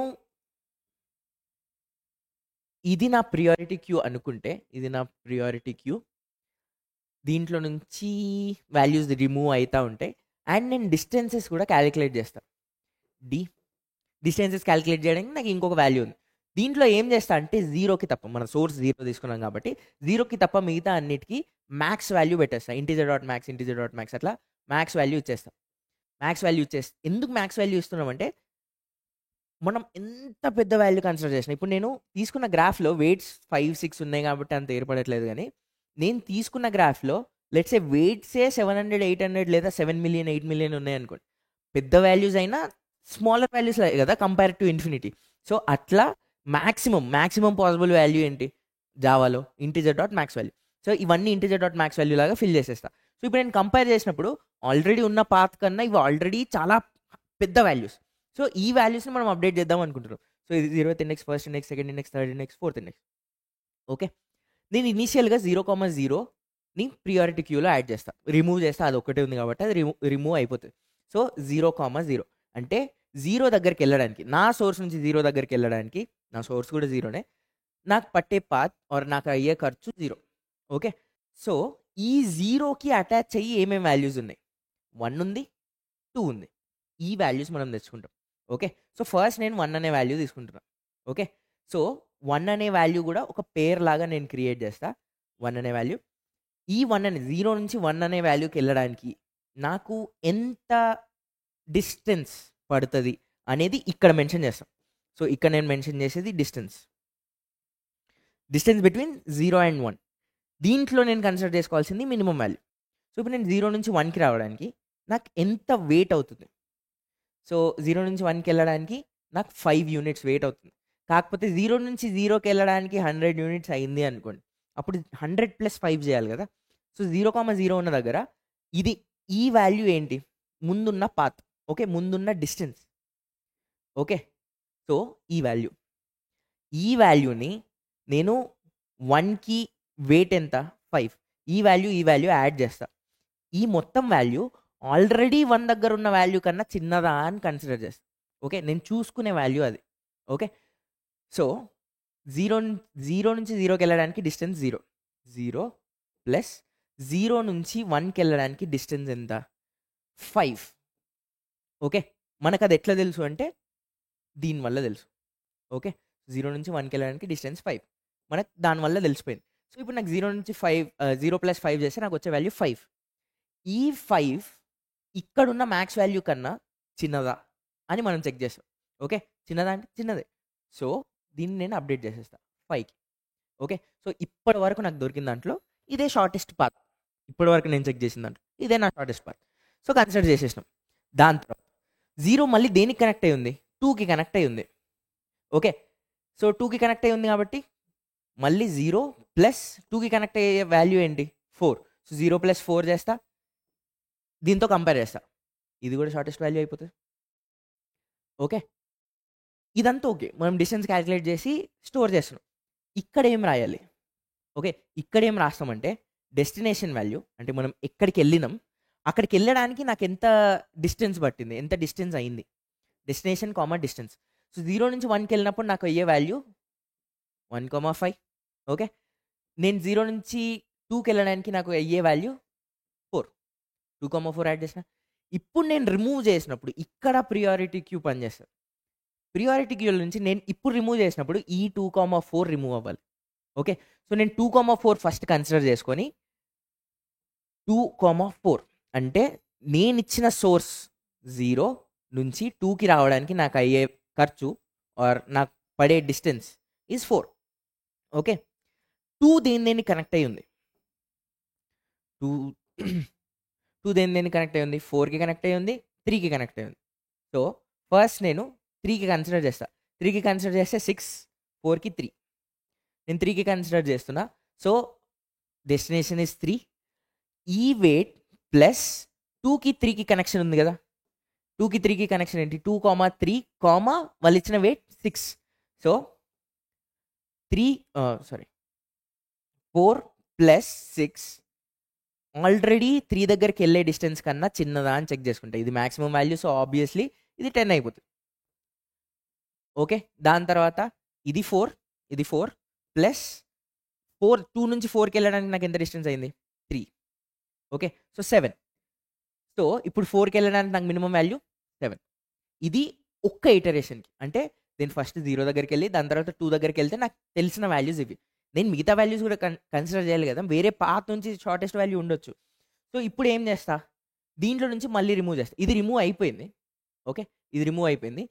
ఇది నా ప్రియారిటీ క్యూ అనుకుంటే, ఇది నా ప్రియారిటీ క్యూ. దీంట్లో నుంచి వాల్యూస్ రిమూవ్ అవుతా ఉంటాయి. అండ్ నేను డిస్టెన్సెస్ కూడా క్యాలిక్యులేట్ చేస్తాను. డిస్టెన్సెస్ క్యాలిక్యులేట్ చేయడానికి నాకు ఇంకొక వాల్యూ ఉంది. దీంట్లో ఏం చేస్తా అంటే జీరోకి తప్ప, మన సోర్స్ జీరో తీసుకున్నాం కాబట్టి జీరోకి తప్ప మిగతా అన్నిటికీ మ్యాక్స్ వాల్యూ పెట్టేస్తా. ఇంటీజర్ డాట్ మ్యాక్స్ అట్లా మ్యాక్స్ వాల్యూ ఇచ్చేస్తాం. ఎందుకు మ్యాక్స్ వాల్యూ ఇస్తున్నామంటే, మనం ఎంత పెద్ద వాల్యూ కన్సిడర్ చేసినా, ఇప్పుడు నేను తీసుకున్న గ్రాఫ్లో వెయిట్స్ 5-6 ఉన్నాయి కాబట్టి అంత ఏర్పడట్లేదు, కానీ నేను తీసుకున్న గ్రాఫ్లో లెట్స్ ఏ వెయిట్సే 700, 800 లేదా 7 మిలియన్ 8 మిలియన్ ఉన్నాయి అనుకోండి. పెద్ద వాల్యూస్ అయినా స్మాలర్ వాల్యూస్ కదా కంపేర్ టు ఇన్ఫినిటీ. సో అట్లా మ్యాక్సిమం పాసిబుల్ వాల్యూ ఏంటి జావాలో? Integer dot max value. So ఇవన్నీ ఇంటీజర్ డాట్ మ్యాక్స్ వాల్యూ లాగా ఫిల్ చేసేస్తా. సో ఇప్పుడు నేను కంపేర్ చేసినప్పుడు ఆల్రెడీ ఉన్న పాత్ కన్నా ఇవి ఆల్రెడీ చాలా పెద్ద వాల్యూస్. సో ఈ వాల్యూస్ని మనం అప్డేట్ చేద్దాం అనుకుంటున్నాం. సో ఇది 0th index, first index, second index, third index, fourth index. Okay. నేను ఇనీషియల్గా 0,0ని ప్రియారిటీ క్యూలో యాడ్ చేస్తా, రిమూవ్ చేస్తా. అది ఒకటే ఉంది కాబట్టి అది రిమూవ్ అయిపోతుంది. సో 0,0 అంటే 0 దగ్గరికి వెళ్ళడానికి, నా సోర్స్ నుంచి 0 దగ్గరికి వెళ్ళడానికి, నా సోర్స్ కూడా 0నే, నాకు పట్టే పాత్ ఆర్ నాకు అయ్యే ఖర్చు 0. ఓకే. సో ఈ 0కి అటాచ్ అయ్యి ఏమేమి వాల్యూస్ ఉన్నాయి? 1 ఉంది, 2 ఉంది. ఈ వాల్యూస్ మనం తెచ్చుకుంటాం. ఓకే. సో ఫస్ట్ నేను 1 అనే వాల్యూ తీసుకుంటున్నాను. ఓకే. సో 1 అనే వాల్యూ కూడా ఒక పేర్ లాగా నేను క్రియేట్ చేస్తా. 1 అనే వాల్యూ, ఈ 1 అనే 0 నుంచి 1 అనే వాల్యూకి వెళ్ళడానికి నాకు ఎంత డిస్టెన్స్ పడుతుంది అనేది ఇక్కడ మెన్షన్ చేస్తాం. సో ఇక్కడ నేను మెన్షన్ చేసేది డిస్టెన్స్ బిట్వీన్ 0 అండ్ 1. దీంట్లో నేను కన్సిడర్ చేసుకోవాల్సింది మినిమం వాల్యూ. సో ఇప్పుడు నేను 0 నుంచి 1కి రావడానికి నాకు ఎంత వెయిట్ అవుతుంది? సో 0 నుంచి 1కి వెళ్ళడానికి నాకు 5 యూనిట్స్ వెయిట్ అవుతుంది. కాకపోతే 0 నుంచి 0కి వెళ్ళడానికి 100 యూనిట్స్ అయింది అనుకోండి, అప్పుడు 100 + 5 చేయాలి కదా. సో 0,0 ఉన్న దగ్గర ఈ వాల్యూ ఏంటి? ముందున్న పాత్. ఓకే. ముందున్న డిస్టెన్స్. ఓకే. సో ఈ వాల్యూని నేను 1కి వెయిట్ ఎంత? 5. ఈ వాల్యూ యాడ్ చేస్తా. ఈ మొత్తం వాల్యూ ఆల్రెడీ 1 దగ్గర ఉన్న వాల్యూ కన్నా చిన్నదా అని కన్సిడర్ చేస్తా. ఓకే. నేను చూసుకునే వాల్యూ అది. ఓకే. సో 0 నుంచి 0కి వెళ్ళడానికి డిస్టెన్స్ 0 ప్లస్ 0 నుంచి 1కి వెళ్ళడానికి డిస్టెన్స్ ఎంత? 5. ఓకే. మనకు అది ఎట్లా తెలుసు అంటే దీనివల్ల తెలుసు. ఓకే. 0 నుంచి 1కి వెళ్ళడానికి డిస్టెన్స్ 5 మనకు దానివల్ల తెలిసిపోయింది. సో ఇప్పుడు నాకు 0 నుంచి 0 + 5 చేస్తే నాకు వచ్చే వాల్యూ 5. ఈ 5 ఇక్కడున్న మ్యాక్స్ వాల్యూ కన్నా చిన్నదా అని మనం చెక్ చేస్తాం. ఓకే. చిన్నదా అంటే చిన్నదే. సో దీన్ని నేను అప్డేట్ చేసేస్తా 5కి. ఓకే. సో ఇప్పటి వరకు నాకు దొరికిన దాంట్లో ఇదే షార్టెస్ట్ పాత్. ఇప్పటి వరకు నేను చెక్ చేసిన దాంట్లో ఇదే నా షార్టెస్ట్ పాత్. సో కన్సిడర్ చేసేసినాం. దాని తర్వాత 0 మళ్ళీ దేనికి కనెక్ట్ అయ్యి ఉంది? 2కి కనెక్ట్ అయ్యి ఉంది. ఓకే. సో 2కి కనెక్ట్ అయ్యి ఉంది కాబట్టి మళ్ళీ 0 ప్లస్ 2కి కనెక్ట్ అయ్యే వాల్యూ ఏంటి? 4. సో 0 + 4 చేస్తా, దీంతో కంపేర్ చేస్తా, ఇది కూడా షార్టెస్ట్ వాల్యూ అయిపోతుంది. ఓకే. ఇదంతా ఓకే. మనం డిస్టెన్స్ క్యాలిక్యులేట్ చేసి స్టోర్ చేస్తున్నాం. ఇక్కడ ఏం రాయాలి? ఓకే. ఇక్కడ ఏం రాస్తామంటే డెస్టినేషన్ వాల్యూ, అంటే మనం ఎక్కడికి వెళ్ళినాం, అక్కడికి వెళ్ళడానికి నాకు ఎంత డిస్టెన్స్ పట్టింది, ఎంత డిస్టెన్స్ అయింది, డెస్టినేషన్ డిస్టెన్స్. సో 0 నుంచి 1కి వెళ్ళినప్పుడు నాకు అయ్యే వాల్యూ 1,5. ఓకే. నేను 0 నుంచి 2కి వెళ్ళడానికి నాకు అయ్యే వాల్యూ 4. 2,4 యాడ్ చేసిన. ఇప్పుడు నేను రిమూవ్ చేసినప్పుడు ఇక్కడ ప్రియారిటీ క్యూ పనిచేస్తుంది. ప్రియారిటీ క్యూ నుంచి నేను ఇప్పుడు రిమూవ్ చేసినప్పుడు ఈ 2,4 రిమూవ్ అవ్వాలి. ఓకే. సో నేను 2,4 ఫస్ట్ కన్సిడర్ చేసుకొని 2,4 అంటే నేను ఇచ్చిన సోర్స్ 0 నుంచి 2కి రావడానికి నాకు అయ్యే ఖర్చు ఆర్ నాకు పడే డిస్టెన్స్ ఈజ్ 4. ఓకే. 2 దేని కనెక్ట్ అయ్యి ఉంది? 2 దేని కనెక్ట్ అయ్యి ఉంది? 4కి కనెక్ట్ అయ్యి ఉంది, 3కి కనెక్ట్ అయ్యి ఉంది. సో ఫస్ట్ నేను 3కి కన్సిడర్ చేస్తా. 3కి కన్సిడర్ చేస్తే 6, 4కి 3. నేను 3కి కన్సిడర్ చేస్తున్నా. So destination is 3. ఈ వెయిట్ ప్లస్ 2కి 3కి కనెక్షన్ ఉంది కదా, 2కి 3కి కనెక్షన్ ఏంటి, 2, 3, వాళ్ళు ఇచ్చిన వెయిట్ 6. సో 4 ప్లస్ 6 ఆల్రెడీ 3 దగ్గరికి వెళ్ళే డిస్టెన్స్ కన్నా చిన్నదా అని చెక్ చేసుకుంటా. ఇది మ్యాక్సిమం వాల్యూ, సో ఆబ్వియస్లీ ఇది 10 అయిపోతుంది. ఓకే, దాని తర్వాత ఇది 4 ప్లస్ 4, 2 నుంచి 4కి వెళ్ళడానికి నాకు ఎంత డిస్టెన్స్ అయింది, 3. Okay, so 7. సో ఇప్పుడు 4కి వెళ్ళడానికి నాకు మినిమం వాల్యూ 7. ఇది ఒక్క ఇటరేషన్కి, అంటే నేను ఫస్ట్ 0 దగ్గరికి వెళ్ళి దాని తర్వాత 2 దగ్గరికి వెళ్తే నాకు తెలిసిన వాల్యూస్ ఇవి. నేను మిగతా వాల్యూస్ కూడా కన్సిడర్ చేయాలి కదా, వేరే పాత్ నుంచి షార్టెస్ట్ వాల్యూ ఉండొచ్చు. సో ఇప్పుడు ఏం చేస్తా, దీంట్లో నుంచి మళ్ళీ రిమూవ్ చేస్తా. ఇది రిమూవ్ అయిపోయింది. ఓకే, ఇది రిమూవ్ అయిపోయింది.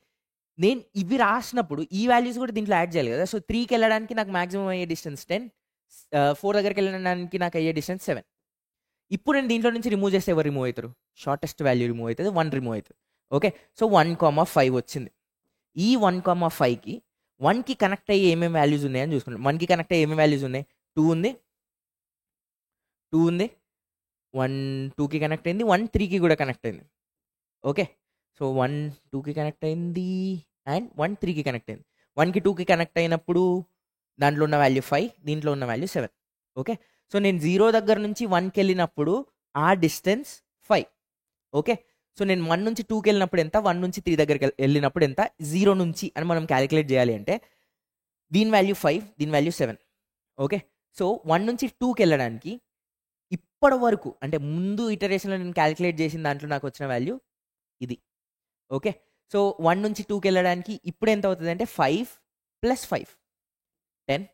నేను ఇవి రాసినప్పుడు ఈ వాల్యూస్ కూడా దీంట్లో యాడ్ చేయాలి కదా. సో 3కి వెళ్ళడానికి నాకు మాక్సిమం అయ్యే డిస్టెన్స్ 10, 4 దగ్గరికి వెళ్ళడానికి నాకు అయ్యే డిస్టెన్స్ 7. ఇప్పుడు నేను దీంట్లో నుంచి రిమూవ్ చేస్తే ఎవరు రిమూవ్ అవుతారు, షార్టెస్ట్ వాల్యూ రిమూవ్ అవుతుంది, 1 రిమూవ్ అవుతుంది. ఓకే, సో 1,5 వచ్చింది. ఈ 1,5కి 1కి కనెక్ట్ అయ్యి ఏమేమి వాల్యూస్ ఉన్నాయని చూసుకుంటాం. 1కి కనెక్ట్ అయ్యి ఏమేమి వాల్యూస్ ఉన్నాయి, 2 ఉంది, 1 2కి కనెక్ట్ అయింది, 1 3కి కూడా కనెక్ట్ అయింది. ఓకే, సో 1 2కి కనెక్ట్ అయింది అండ్ 1 3కి కనెక్ట్ అయింది. 1కి 2కి కనెక్ట్ అయినప్పుడు దాంట్లో ఉన్న వాల్యూ 5, దీంట్లో ఉన్న వాల్యూ 7. ఓకే, సో నేను 0 దగ్గర నుంచి 1కి వెళ్ళినప్పుడు ఆ డిస్టెన్స్ 5. ఓకే, సో నేను 1 నుంచి 2కి వెళ్ళినప్పుడు ఎంత, 1 నుంచి 3 దగ్గరికి వెళ్ళినప్పుడు ఎంత, 0 నుంచి అని మనం క్యాలిక్యులేట్ చేయాలి అంటే దీని వాల్యూ 5, దీని వాల్యూ 7. ఓకే, సో 1 నుంచి 2కి వెళ్ళడానికి ఇప్పటి వరకు అంటే ముందు ఇటరేషన్లో నేను క్యాలిక్యులేట్ చేసిన దాంట్లో నాకు వచ్చిన వాల్యూ ఇది. ఓకే, సో 1 నుంచి 2కి వెళ్ళడానికి ఇప్పుడు ఎంత అవుతుంది అంటే 5 + 5 10.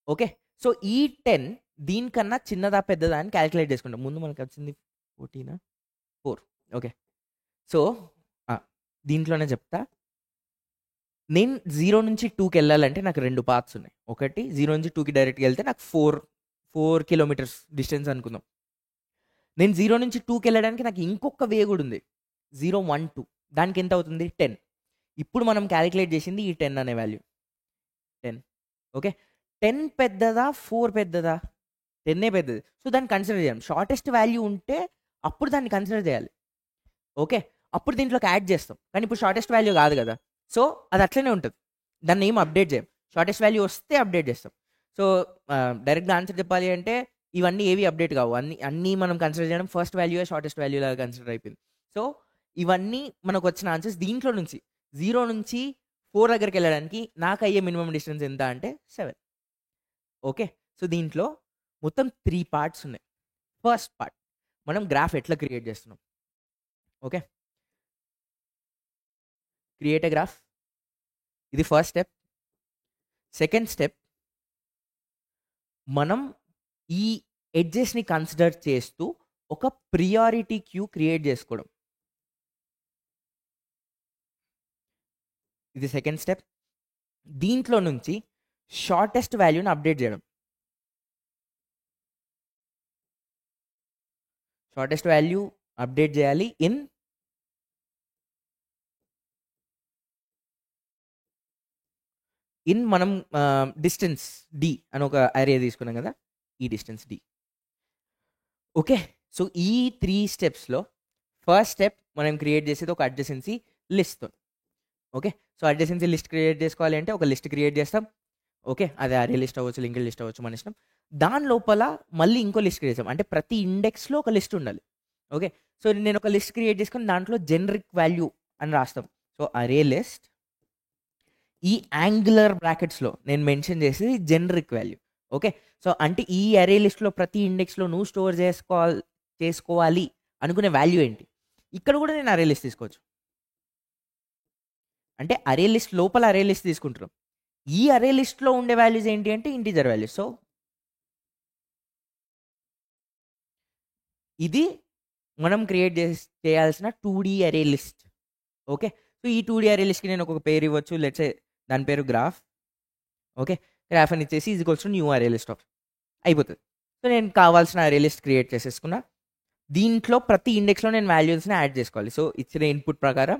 ఓకే, సో ఈ 10 దీనికన్నా చిన్నదా పెద్దదా అని క్యాలిక్యులేట్ చేసుకుంటాం. ముందు మనకు వచ్చింది 14, 4. ఓకే, సో దీంట్లోనే చెప్తా. నేను 0 నుంచి 2కి వెళ్ళాలంటే నాకు 2 పాత్స్ ఉన్నాయి. ఒకటి 0 నుంచి 2కి డైరెక్ట్గా వెళ్తే నాకు 4 కిలోమీటర్స్ డిస్టెన్స్ అనుకుందాం. నేను 0 నుంచి 2కి వెళ్ళడానికి నాకు ఇంకొక వే కూడా ఉంది, 0 1 2. దానికి ఎంత అవుతుంది, 10. ఇప్పుడు మనం క్యాలిక్యులేట్ చేసింది ఈ 10 అనే వాల్యూ 10. ఓకే, 10 పెద్దదా 4 పెద్దదా, 10 పెద్దది. సో దాన్ని కన్సిడర్ చేయాలి. షార్టెస్ట్ వాల్యూ ఉంటే అప్పుడు దాన్ని కన్సిడర్ చేయాలి. ఓకే, అప్పుడు దీంట్లోకి యాడ్ చేస్తాం, కానీ ఇప్పుడు షార్టెస్ట్ వాల్యూ కాదు కదా, సో అది అట్లనే ఉంటుంది. దాన్ని ఏం అప్డేట్ చేయం. షార్టెస్ట్ వాల్యూ వస్తే అప్డేట్ చేస్తాం. సో డైరెక్ట్గా ఆన్సర్ చెప్పాలి అంటే ఇవన్నీ ఏవి అప్డేట్ కావు. అన్నీ మనం కన్సిడర్ చేయడం ఫస్ట్ వాల్యూ షార్టెస్ట్ వాల్యూ లాగా కన్సిడర్ అయిపోయింది. సో ఇవన్నీ మనకు వచ్చిన ఆన్సర్స్. దీంట్లో నుంచి 0 నుంచి 4 దగ్గరికి వెళ్ళడానికి నాకు అయ్యే మినిమం డిస్టెన్స్ ఎంత అంటే 7. ఓకే, సో దీంట్లో మొత్తం 3 పార్ట్స్ ఉన్నాయి. ఫస్ట్ పార్ట్, మనం గ్రాఫ్ ఎట్లా క్రియేట్ చేస్తున్నాం. ఓకే, క్రియేట్ ఎ గ్రాఫ్, ఇది ఫస్ట్ స్టెప్. సెకండ్ స్టెప్, మనం ఈ ఎడ్జెస్ని కన్సిడర్ చేస్తూ ఒక ప్రియారిటీ క్యూ క్రియేట్ చేసుకోవడం. ఇది సెకండ్ స్టెప్. దీంట్లో నుంచి షార్టెస్ట్ వాల్యూని అప్డేట్ చేయడం. షార్టెస్ట్ వాల్యూ అప్డేట్ చేయాలి ఇన్ మనం డిస్టెన్స్ డి అని ఒక అరే తీసుకున్నాం కదా, ఈ డిస్టెన్స్ డి. ఓకే, సో ఈ 3 స్టెప్స్లో ఫస్ట్ స్టెప్ మనం క్రియేట్ చేసేది ఒక adjacency list. Okay, so adjacency list create చేసుకోవాలి అంటే ఒక లిస్ట్ క్రియేట్ చేస్తాం. ఓకే, అది అరే లిస్ట్ అవ్వచ్చు, లింక్డ్ లిస్ట్ అవ్వచ్చు, మన ఇష్టం. దాని లోపల మళ్ళీ ఇంకో లిస్ట్ క్రియేట్ చేస్తాం, అంటే ప్రతి ఇండెక్స్లో ఒక లిస్ట్ ఉండాలి. ఓకే, సో నేను ఒక లిస్ట్ క్రియేట్ చేసుకుని దాంట్లో జెనరిక్ వాల్యూ అని రాస్తాం. సో అరే లిస్ట్, ఈ యాంగులర్ బ్రాకెట్స్లో నేను మెన్షన్ చేసేది జెనరిక్ వాల్యూ. ఓకే, సో అంటే ఈ అరే లిస్ట్లో ప్రతి ఇండెక్స్లో నువ్వు స్టోర్ చేసుకోవాలి అనుకునే వాల్యూ ఏంటి. ఇక్కడ కూడా నేను అరే లిస్ట్ తీసుకోవచ్చు, అంటే అరే లిస్ట్ లోపల అరే లిస్ట్ తీసుకుంటున్నాం. ఈ అరే లిస్ట్లో ఉండే వాల్యూస్ ఏంటి అంటే ఇంటీజర్ వాల్యూస్. సో ఇది మనం క్రియేట్ చేయాల్సిన 2D అరే లిస్ట్. ఓకే, సో ఈ 2D అరే లిస్ట్కి నేను ఒక పేరు ఇవ్వచ్చు, లెట్స్ దాని పేరు గ్రాఫ్. ఓకే, గ్రాఫ్ అని ఇచ్చేసి ఈజ్ న్యూ అరే లిస్ట్ ఆఫ్ అయిపోతుంది. సో నేను కావాల్సిన అరే లిస్ట్ క్రియేట్ చేసేసుకున్నా. దీంట్లో ప్రతి ఇండెక్స్లో నేను వాల్యూస్ని యాడ్ చేసుకోవాలి. సో ఇచ్చిన ఇన్పుట్ ప్రకారం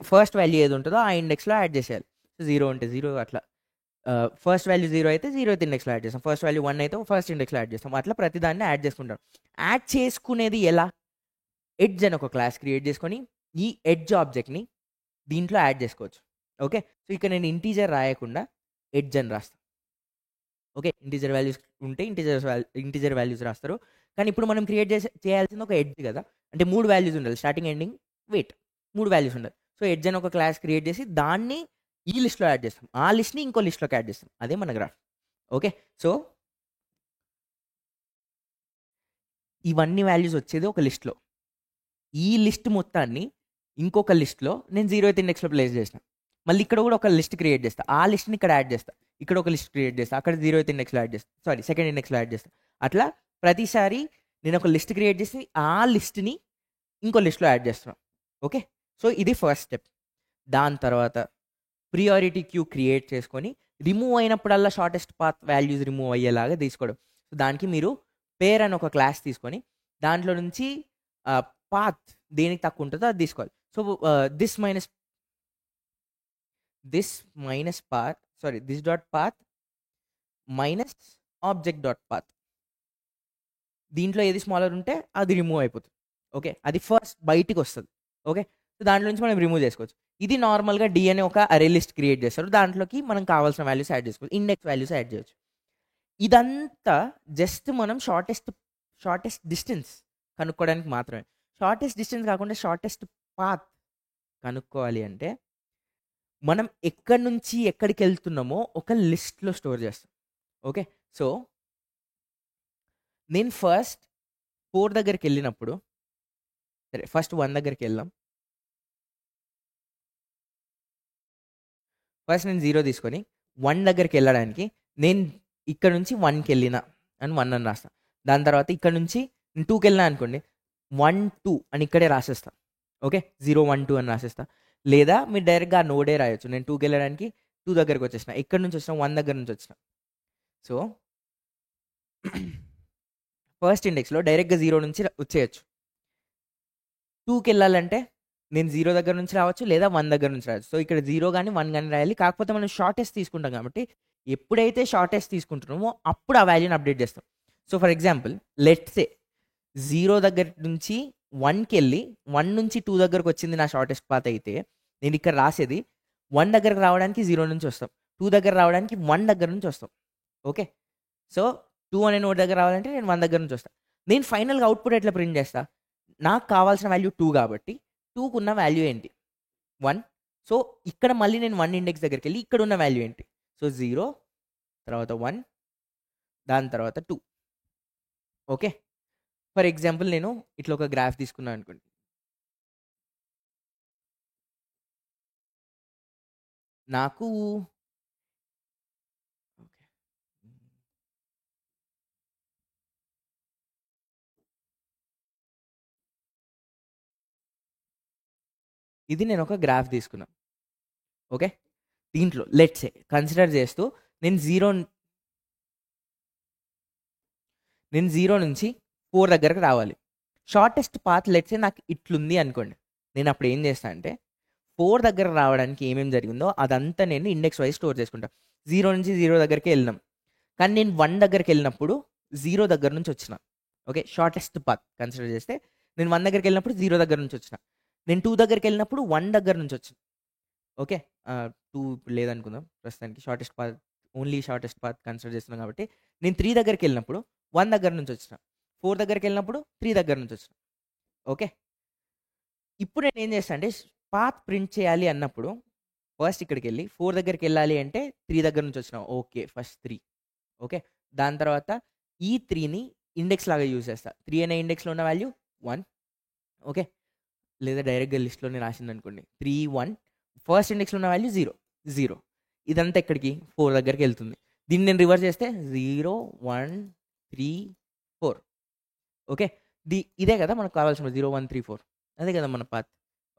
ఫస్ట్ వాల్యూ ఏది ఉంటుందో ఆ ఇండెక్స్లో యాడ్ చేసేయాలి. సో 0 ఉంటే 0, అట్లా ఫస్ట్ వాల్యూ 0 అయితే 0th ఇండెక్స్‌లో యాడ్ చేస్తాం. ఫస్ట్ వాల్యూ 1 అయితే ఫస్ట్ ఇండెక్స్‌లో యాడ్ చేస్తాం. అట్లా ప్రతి దాన్ని యాడ్ చేసుకుంటాం. యాడ్ చేసుకునేది ఎలా? ఎడ్జ్ అని ఒక క్లాస్ క్రియేట్ చేసుకొని, ఈ ఎడ్జ్ ఆబ్జెక్ట్‌ని దీంట్లో యాడ్ చేసుకోవచ్చు. ఓకే. సో, ఇక్కడ నేను ఇంటీజర్ రాయకుండా ఎడ్జ్ అని రాస్తా. ఓకే. ఇంటీజర్ వాల్యూస్ ఉంటే ఇంటీజర్ వాల్యూస్ రాస్తారు. కానీ ఇప్పుడు మనం క్రియేట్ చేయాల్సింది ఒక ఎడ్జ్ కదా! అంటే 3 వాల్యూస్ ఉండాలి. స్టార్టింగ్, ఎండింగ్, వెయిట్ 3 వాల్యూస్ ఉండాలి. సో, ఎడ్జ్ అని ఒక క్లాస్ క్రియేట్ చేసి దాన్ని ఈ లిస్ట్‌లో యాడ్ చేస్తాం. ఆ లిస్ట్‌ని ఇంకో లిస్ట్‌లోకి యాడ్ చేస్తాం. అదే మన గ్రాఫ్. ఓకే. సో, ఇవన్నీ వాల్యూస్ వచ్చేది ఒక లిస్ట్‌లో. ఈ లిస్ట్ మొత్తాన్ని ఇంకొక లిస్ట్‌లో నేను 0th ఇండెక్స్‌లో ప్లేస్ చేసిన. మళ్ళీ ఇక్కడ కూడా ఒక లిస్ట్ క్రియేట్ చేస్తా. ఆ లిస్ట్‌ని ఇక్కడ యాడ్ చేస్తా. ఇక్కడ ఒక లిస్ట్ క్రియేట్ చేస్తా. అక్కడ 0th ఇండెక్స్‌లో యాడ్ చేస్తా. సారీ, సెకండ్ ఇండెక్స్‌లో యాడ్ చేస్తా. అట్లా ప్రతిసారి నేను ఒక లిస్ట్ క్రియేట్ చేసి ఆ లిస్ట్‌ని ఇంకో లిస్ట్‌లో యాడ్ చేస్తున్నా. ఓకే. సో, ఇది ఫస్ట్ స్టెప్. దాని తర్వాత ప్రియారిటీ క్యూ క్రియేట్ చేసుకొని రిమూవ్ అయినప్పుడల్లా షార్టెస్ట్ పాత్ వాల్యూస్ రిమూవ్ అయ్యేలాగా తీసుకోవడం. సో, దానికి మీరు పేర్ అని ఒక క్లాస్ తీసుకొని దాంట్లో నుంచి పాత్ దేనికి తక్కువ ఉంటుందో అది తీసుకోవాలి. So, this minus path, sorry, this dot path minus object dot path. దీంట్లో ఏది స్మాలర్ ఉంటే అది రిమూవ్ అయిపోతుంది. ఓకే. అది ఫస్ట్ బయటికి వస్తుంది. ఓకే. సో, దాంట్లో నుంచి మనం రిమూవ్ చేసుకోవచ్చు. ఇది నార్మల్గా డి అనే ఒక అరే లిస్ట్ క్రియేట్ చేస్తారు. దాంట్లోకి మనం కావాల్సిన వాల్యూస్ యాడ్ చేసుకోవచ్చు. ఇండెక్స్ వాల్యూస్ యాడ్ చేయొచ్చు. ఇదంతా జస్ట్ మనం షార్టెస్ట్ డిస్టెన్స్ కనుక్కోవడానికి మాత్రమే. షార్టెస్ట్ డిస్టెన్స్ కాకుండా షార్టెస్ట్ పాత్ కనుక్కోవాలి అంటే మనం ఎక్కడి నుంచి ఎక్కడికి వెళ్తున్నామో ఒక లిస్ట్లో స్టోర్ చేస్తాం. ఓకే. సో, నేను ఫస్ట్ 4 దగ్గరికి వెళ్ళినప్పుడు, సరే ఫస్ట్ 1 దగ్గరికి వెళ్దాం. ఫస్ట్ నేను 0 తీసుకొని 1 దగ్గరికి వెళ్ళడానికి నేను ఇక్కడ నుంచి 1కి వెళ్ళిన అని 1 అని రాస్తా. దాని తర్వాత ఇక్కడ నుంచి నేను 2కి వెళ్ళినా అనుకోండి, 1 2 అని ఇక్కడే రాసేస్తా. ఓకే. 0 1 2 అని రాసేస్తా. లేదా మీరు డైరెక్ట్గా ఆ నోడే రాయొచ్చు. నేను 2కి వెళ్ళడానికి 2 దగ్గరికి వచ్చేసిన, ఎక్కడి నుంచి వచ్చిన 1 దగ్గర నుంచి వచ్చిన. సో, ఫస్ట్ ఇండెక్స్లో డైరెక్ట్గా 0 నుంచి వచ్చేయచ్చు. 2కి వెళ్ళాలంటే నేను 0 దగ్గర నుంచి రావచ్చు, లేదా 1 దగ్గర నుంచి రావచ్చు. సో, ఇక్కడ 0 గాని 1 గాని రాయాలి. కాకపోతే మనం షార్టెస్ట్ తీసుకుంటాం కాబట్టి ఎప్పుడైతే షార్టెస్ట్ తీసుకుంటున్నామో అప్పుడు ఆ వాల్యూని అప్డేట్ చేస్తాం. So, for example let's say 0 దగ్గర నుంచి 1కి వెళ్ళి 1 నుంచి 2 దగ్గరకు వచ్చింది నా షార్టెస్ట్ పాత్ అయితే నేను ఇక్కడ రాసేది 1 దగ్గరకు రావడానికి 0 నుంచి వస్తాం. 2 దగ్గర రావడానికి 1 దగ్గర నుంచి వస్తాం. ఓకే. సో, 2 అనే నోడ్ దగ్గర రావాలంటే నేను 1 దగ్గర నుంచి వస్తాను. నేను ఫైనల్‌గా అవుట్‌పుట్ ఎట్లా ప్రింట్ చేస్తా? నాకు కావాల్సిన వాల్యూ 2 కాబట్టి 2కున్న వాల్యూ ఏంటి? 1. సో, ఇక్కడ మళ్ళీ నేను 1 ఇండెక్స్ దగ్గరికెళ్ళి ఇక్కడున్న వాల్యూ ఏంటి? సో, 0, తర్వాత 1, దాని తర్వాత 2. ఓకే. ఫర్ ఎగ్జాంపుల్ నేను ఇట్లా ఒక గ్రాఫ్ తీసుకున్నాను అనుకోండి. నాకు ఓకే. ఇది నేను ఒక గ్రాఫ్ తీసుకున్నా. ఓకే. దీంట్లో లెట్స్ సే కన్సిడర్ చేస్తూ నేను 0 నుంచి 4 దగ్గరకు రావాలి. షార్టెస్ట్ పాత్ లెట్స్ సే నాకు ఇట్లుంది అనుకోండి. నేను అప్పుడు ఏం చేస్తా అంటే 4 దగ్గర రావడానికి ఏమేమి జరిగిందో అదంతా నేను ఇండెక్స్ వైజ్ స్టోర్ చేసుకుంటా. 0 నుంచి 0 దగ్గరికి వెళ్ళినాం. కానీ నేను 1 దగ్గరికి వెళ్ళినప్పుడు 0 దగ్గర నుంచి వచ్చిన. ఓకే. షార్టెస్ట్ పాత్ కన్సిడర్ చేస్తే నేను 1 దగ్గరికి వెళ్ళినప్పుడు 0 దగ్గర నుంచి వచ్చిన. నేను 2 దగ్గరికి వెళ్ళినప్పుడు 1 దగ్గర నుంచి వచ్చిన. ఓకే. 2 ఇప్పుడు లేదనుకుందాం ప్రస్తుతానికి. ఓన్లీ షార్టెస్ట్ పాత్ కన్సిడర్ చేస్తున్నాం కాబట్టి నేను 3 దగ్గరికి వెళ్ళినప్పుడు 1 దగ్గర నుంచి వచ్చిన. 4 దగ్గరికి వెళ్ళినప్పుడు 3 దగ్గర నుంచి వచ్చిన. ఓకే. ఇప్పుడు నేను ఏం చేస్తా అంటే పాత్ ప్రింట్ చేయాలి అన్నప్పుడు ఫస్ట్ ఇక్కడికెళ్ళి 4 దగ్గరికెళ్ళాలి అంటే 3 దగ్గర నుంచి వచ్చినాం. ఓకే. ఫస్ట్ 3. ఓకే. దాని తర్వాత ఈ 3ని ఇండెక్స్ లాగా యూజ్ చేస్తా. 3 అనే ఇండెక్స్‌లో ఉన్న వాల్యూ 1. ఓకే. లేదా డైరెక్ట్‌గా లిస్ట్‌లోనే రాసిందనుకోండి. 3, 1 ఫస్ట్ ఇండెక్స్‌లో ఉన్న వాల్యూ 0, 0. ఇదంతా ఎక్కడికి 4 దగ్గరికెళ్తుంది. దీన్ని నేను రివర్స్ చేస్తే 0, 1, 3, 4. ఓకే. ఇదే కదా మనకు కావాల్సిన 0, 1, 3, 4. అదే కదా మన పాత్.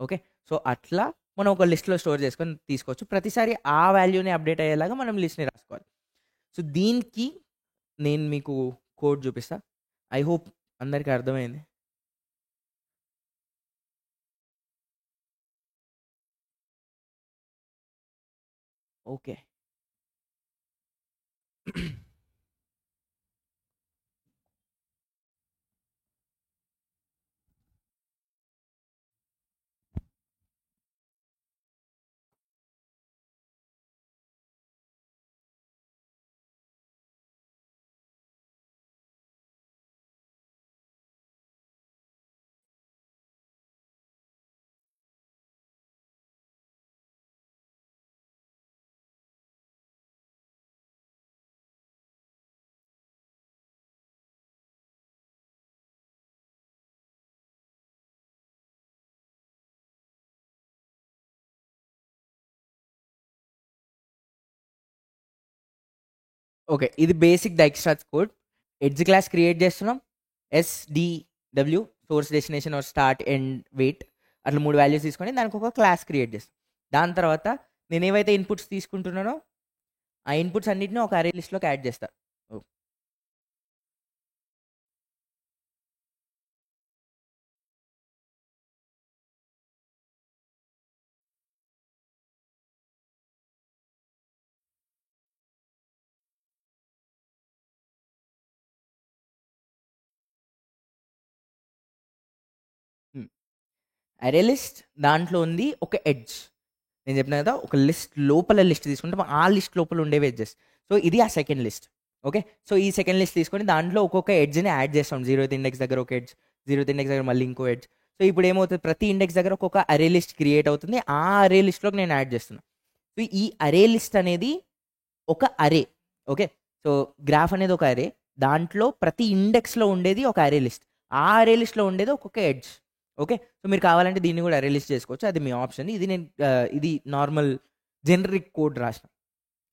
ఓకే. సో, అట్లా మనం ఒక లిస్ట్‌లో స్టోర్ చేసుకొని తీసుకోవచ్చు. ప్రతిసారి ఆ వాల్యూని అప్డేట్ అయ్యేలాగా మనం లిస్ట్‌ని రాసుకోవాలి. సో, దీనికి నేను మీకు కోడ్ చూపిస్తా. ఐ హోప్ అందరికి అర్థమైంది. ఓకే. ఓకే. ఇది basic Dijkstra's code. Edge class create చేస్తున్నాం. S D W source, destination or start, end, weight అట్లా 3 వాల్యూస్ తీసుకొని దానికి ఒక క్లాస్ క్రియేట్ చేస్తాం. దాని తర్వాత నేనేవైతే ఇన్‌పుట్స్ తీసుకుంటున్నానో ఆ ఇన్‌పుట్స్ అన్నిటిని ఒక అరే లిస్ట్‌లోకి యాడ్ చేస్తా. ఓహ్! హ్మ్. అరే లిస్ట్ దాంట్లో ఉంది ఒక ఎడ్జ్. నేను చెప్పినా కదా! ఒక లిస్ట్ లోపల లిస్ట్ తీసుకుంటాం. ఆ లిస్ట్ లోపల ఉండేవి ఎడ్జెస్. సో, ఇది ఆ సెకండ్ లిస్ట్. ఓకే. సో, ఈ సెకండ్ లిస్ట్ తీసుకొని దాంట్లో ఒక్కొక్క ఎడ్జ్‌ని యాడ్ చేస్తాం. 0th ఇండెక్స్ దగ్గర ఒక ఎడ్జ్, 0th ఇండెక్స్ దగ్గర మళ్ళీ ఇంకో ఎడ్జ్. సో, ఇప్పుడు ఏమవుతది, ప్రతి ఇండెక్స్ దగ్గర ఒక్కొక్క అరే లిస్ట్ క్రియేట్ అవుతుంది. ఆ అరే లిస్ట్‌లోకి నేను యాడ్ చేస్తున్నా. సో, ఈ అరే లిస్ట్ అనేది ఒక అరే. ఓకే. సో, గ్రాఫ్ అనేది ఒక అరే. దాంట్లో ప్రతి ఇండెక్స్‌లో ఉండేది ఒక అరే లిస్ట్. ఆ అరే లిస్ట్‌లో ఉండేది ఒక్కొక్క ఎడ్జ్. ఓకే. సో, మీరు కావాలంటే దీన్ని కూడా అరే లిస్ట్ చేసుకోవచ్చు. అది మీ ఆప్షన్. ఇది నేను ఇది నార్మల్ జనరిక్ కోడ్ రాసిన.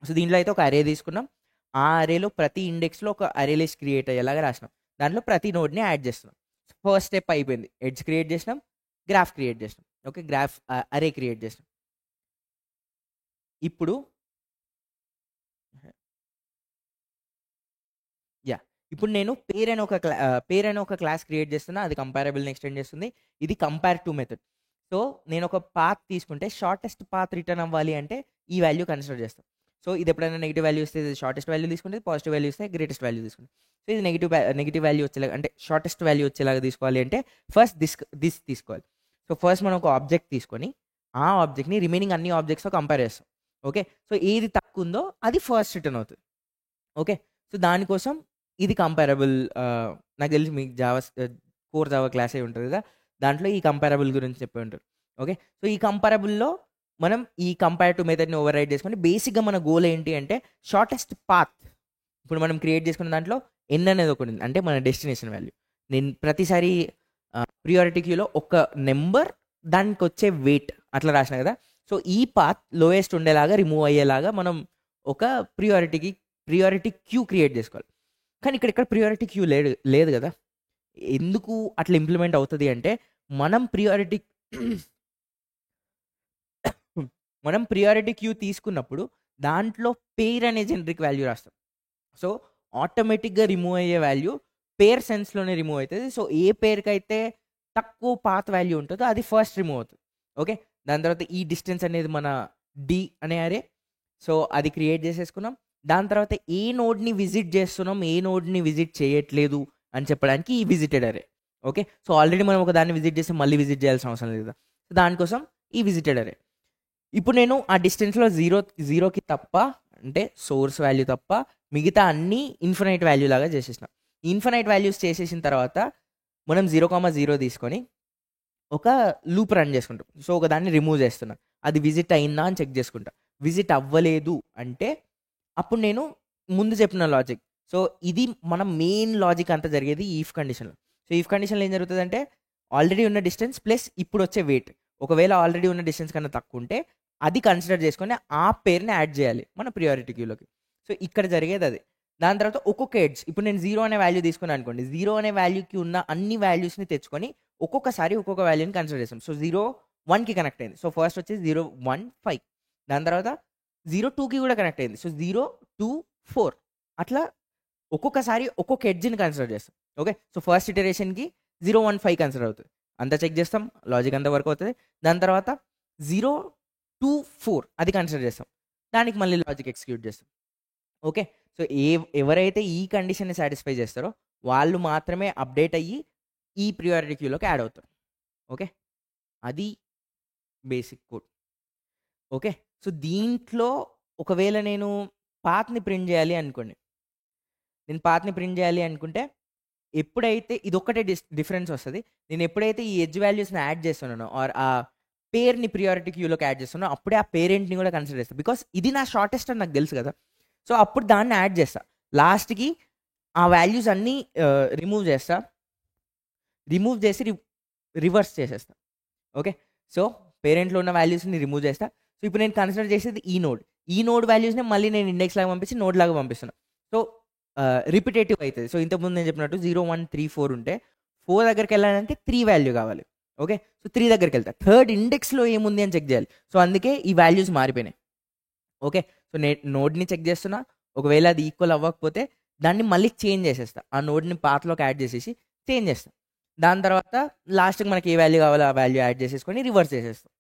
సో, దీంట్లో అయితే ఒక అరే తీసుకున్నాం. ఆ అరేలో ప్రతి ఇండెక్స్‌లో ఒక అరే లిస్ట్ క్రియేట్ అయ్యేలాగా రాసినాం. దాంట్లో ప్రతి నోడ్‌ని యాడ్ చేస్తున్నాం. ఫస్ట్ స్టెప్ అయిపోయింది. ఎడ్జ్ క్రియేట్ చేసినాం. గ్రాఫ్ క్రియేట్ చేసినాం. ఓకే. గ్రాఫ్ అరే క్రియేట్ చేసినాం. ఇప్పుడు యాహ్! ఇప్పుడు నేను పేర్ అనే ఒక క్లాస్ క్రియేట్ చేస్తున్నా. అది కంపారబుల్‌ని ఎక్స్టెండ్ చేస్తుంది. ఇది కంపేర్ టు మెథడ్. సో, నేను ఒక పాత్ తీసుకుంటే షార్టెస్ట్ పాత్ రిటర్న్ అవ్వాలి అంటే ఈ వాల్యూ కన్సిడర్ చేస్తాం. సో, ఇది ఎప్పుడైనా నెగెటివ్ వాల్యూ ఇస్తే ఇది షార్టెస్ట్ వాల్యూ తీసుకుంటది. పాజిటివ్ వాల్యూ ఇస్తే గ్రేటెస్ట్ వాల్యూ తీసుకుంటది. సో, ఇది నెగెటివ్ వాల్యూ వచ్చేలాగా, అంటే షార్టెస్ట్ వాల్యూ వచ్చేలాగా తీసుకోవాలి అంటే ఫస్ట్ దిస్ తీసుకోవాలి. సో, ఫస్ట్ మనం ఒక ఆబ్జెక్ట్ తీసుకొని ఆ ఆబ్జెక్ట్‌ని రిమైనింగ్ అన్ని ఆబ్జెక్ట్స్‌తో కంపేర్ చేస్తాం. ఓకే. సో, ఏది తక్కువ ఉందో అది ఫస్ట్ రిటర్న్ అవుతది. ఓకే. సో, దానికోసం ఇది కంపారబుల్. నాకు తెలిసి మీకు కోర్ జావా క్లాసే ఉంటది కదా! దాంట్లో ఈ కంపారబుల్ గురించి చెప్పి ఉంటారు. ఓకే. సో, ఈ కంపారబుల్‌లో మనం ఈ కంపేర్ టు మెథడ్‌ని ఓవర్ రైడ్ చేసుకొని బేసిక్‌గా మన గోల్ ఏంటి అంటే షార్టెస్ట్ పాత్. ఇప్పుడు మనం క్రియేట్ చేసుకున్న దాంట్లో ఎన్ అనేది ఒకటి ఉంది. అంటే మన డెస్టినేషన్ వాల్యూ. నేను ప్రతిసారి ప్రియారిటీ క్యూలో ఒక నంబర్ దానికొచ్చే వెయిట్ అట్లా రాసినా కదా! సో, ఈ పాత్ లోయెస్ట్ ఉండేలాగా రిమూవ్ అయ్యేలాగా మనం ఒక ప్రియారిటీ క్యూ క్రియేట్ చేసుకోవాలి. కానీ ఇక్కడ ప్రియారిటీ క్యూ లేదు గదా! ఎందుకు అట్లా ఇంప్లిమెంట్ అవుతది అంటే, మనం ప్రియారిటీ మనం ప్రియారిటీ క్యూ తీసుకున్నప్పుడు దాంట్లో పేర్ అనే జనరిక్ వాల్యూ రాస్తాం. సో, ఆటోమేటిక్‌గా రిమూవ్ అయ్యే వాల్యూ పేర్ సెన్స్‌లోనే రిమూవ్ అయితది. సో, ఏ పేరుకైతే తక్కువ పాత్ వాల్యూ ఉంటదో అది ఫస్ట్ రిమూవ్ అవుతది. ఓకే. దాని తర్వాత ఈ డిస్టెన్స్ అనేది మన డి అనే అరే. సో, అది క్రియేట్ చేసేసుకున్నాం. దాని తర్వాత ఏ నోడ్‌ని విజిట్ చేస్తున్నాం, ఏ నోడ్‌ని విజిట్ చేయట్లేదు అని చెప్పడానికి ఈ విజిటెడ్ అరే. ఓకే. సో, ఆల్రెడీ మనం ఒక దాన్ని విజిట్ చేసి మళ్ళీ విజిట్ చేయాల్సిన అవసరం లేదు కదా! సో, దానికోసం ఈ విజిటెడ్ అరే. ఇప్పుడు నేను ఆ డిస్టెన్స్‌లో 0కి తప్ప, అంటే సోర్స్ వాల్యూ తప్ప మిగతా అన్నీ ఇన్ఫినైట్ వాల్యూ లాగా చేసేసిన. ఇన్ఫినైట్ వాల్యూస్ చేసేసిన తర్వాత మనం 0, 0 తీసుకొని ఒక లూప్ రన్ చేసుకుంటాం. సో, ఒక దాన్ని రిమూవ్ చేస్తున్నా. అది విజిట్ అయిందా అని చెక్ చేసుకుంటా. విజిట్ అవ్వలేదు అంటే అప్పుడు నేను ముందు చెప్పిన లాజిక్. సో, ఇది మన మెయిన్ లాజిక్ అంతా జరిగేది ఈ ఇఫ్ కండిషన్‌లో. సో, ఇఫ్ కండిషన్‌లో ఏం జరుగుతదంటే ఆల్రెడీ ఉన్న డిస్టెన్స్ ప్లస్ ఇప్పుడొచ్చే వెయిట్. ఒకవేళ ఆల్రెడీ ఉన్న డిస్టెన్స్ కన్నా తక్కువుంటే అది కన్సిడర్ చేసుకొని ఆ పేరుని యాడ్ చేయాలి మన ప్రియారిటీ క్యూలోకి. సో, ఇక్కడ జరిగేదది. దాని తర్వాత ఒక్కొక్క ఎడ్జ్, ఇప్పుడు నేను 0 అనే వాల్యూ తీసుకున్నా అనుకోండి. 0 అనే వాల్యూకి ఉన్న అన్ని వాల్యూస్‌ని తెచ్చుకొని ఒక్కొక్కసారి ఒక్కొక్క వాల్యూని కన్సిడర్ చేస్తాం. సో, 0, 1కి కనెక్ట్ అయింది. సో, ఫస్ట్ వచ్చేసి 0, 1, 5. దాని తర్వాత 0, 2కి కూడా కనెక్ట్ అయింది. సో, 0, 2, 4 అట్లా ఒక్కొక్కసారి ఒక్కొక్క ఎడ్జ్‌ని కన్సిడర్ చేస్తాం. ఓకే. సో, ఫస్ట్ ఇటరేషన్‌కి 0, 1, 5 కన్సిడర్ అవుతది. అంతా చెక్ చేస్తాం. లాజిక్ అంతా వర్క్ అవుతది. దాని తర్వాత 0, 2, 4 అది కన్సిడర్ చేస్తాం. దానికి మళ్ళీ లాజిక్ ఎగ్జిక్యూట్ చేస్తాం. ఓకే. సో, ఎవరైతే ఈ కండిషన్‌ని సాటిస్ఫై చేస్తారో వాళ్ళు మాత్రమే అప్‌డేట్ అయ్యి ఈ ప్రియారిటీ క్యూలోకి యాడ్ అవుతారు. ఓకే. అది బేసిక్ కోడ్. ఓకే. సో, దీంట్లో ఒకవేళ నేను పాత్‌ని ప్రింట్ చేయాలి అనుకోండి. నేను పాత్‌ని ప్రింట్ చేయాలి అనుకుంటే ఎప్పుడైతే ఇదొక్కటే డిఫరెన్స్ వస్తది. నేను ఎప్పుడైతే ఈ ఎడ్జ్ వాల్యూస్‌ని యాడ్ చేస్తున్నానో ఆర్ ఆ పేరుని ప్రియారిటీ క్యూలోకి యాడ్ చేస్తున్నానో అప్పుడే ఆ పేరెంట్‌ని కూడా కన్సిడర్ చేస్తా. బికాజ్ ఇది నా షార్టెస్ట్ అని నాకు తెలుసు కదా! సో, అప్పుడు దాన్ని యాడ్ చేస్తా. లాస్ట్‌కి ఆ వాల్యూస్ అన్నీ రిమూవ్ చేస్తా. రిమూవ్ చేసి రివర్స్ చేసేస్తా. ఓకే. సో, పేరెంట్‌లో ఉన్న వాల్యూస్‌ని రిమూవ్ చేస్తా. సో, ఇప్పుడు నేను కన్సిడర్ చేసేది ఈ నోడ్. ఈ నోడ్ వాల్యూస్‌ని మళ్ళీ నేను ఇండెక్స్ లాగా పంపించి నోడ్ లాగా పంపిస్తున్నా. సో, రిపిటేటివ్ అయితది. సో, ఇంతకుముందు నేను చెప్పినట్టు 0, 1, 3, 4 ఉంటే 4 దగ్గరికెళ్ళాలంటే 3 వాల్యూ కావాలి. ఓకే. సో, 3 దగ్గరికెళ్తా. థర్డ్ ఇండెక్స్‌లో ఏముంది అని చెక్ చేయాలి. సో, అందుకే ఈ వాల్యూస్ మారిపోయినాయి. ఓకే. సో, నోడ్‌ని చెక్ చేస్తున్నా. ఒకవేళ అది ఈక్వల్ అవ్వకపోతే దాన్ని మళ్ళీ చేంజ్ చేసేస్తా. ఆ నోడ్‌ని పాత్‌లోకి యాడ్ చేసేసి చేంజ్ చేస్తా. దాని తర్వాత లాస్ట్‌కి మనకి ఏ వాల్యూ కావాలో ఆ వాల్యూ యాడ్ చేసేసుకొని రివర్స్ చేసేస్తాం.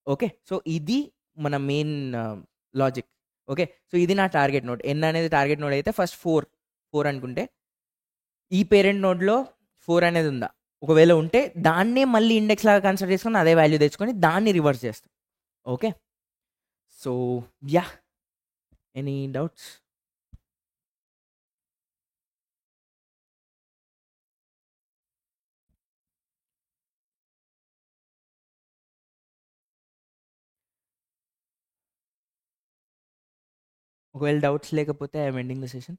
ఓకే. సో, ఇది మన మెయిన్ లాజిక్. ఓకే. సో, ఇది నా టార్గెట్ నోడ్. n అనేది టార్గెట్ నోడ్ అయితే ఫస్ట్ 4 అనుకుంటే ఈ పేరెంట్ నోడ్‌లో 4 అనేది ఉందా? ఒకవేళ ఉంటే దాన్నే మళ్ళీ ఇండెక్స్ లాగా కన్సిడర్ చేసుకొని అదే వాల్యూ తెచ్చుకొని దాన్ని రివర్స్ చేస్తాం. Okay. So, yeah! Any doubts? ఒకవేళ డౌట్స్ లేకపోతే I am ending the session.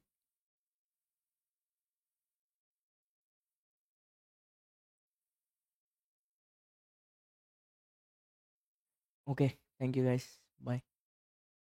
Okay. Thank you guys. By.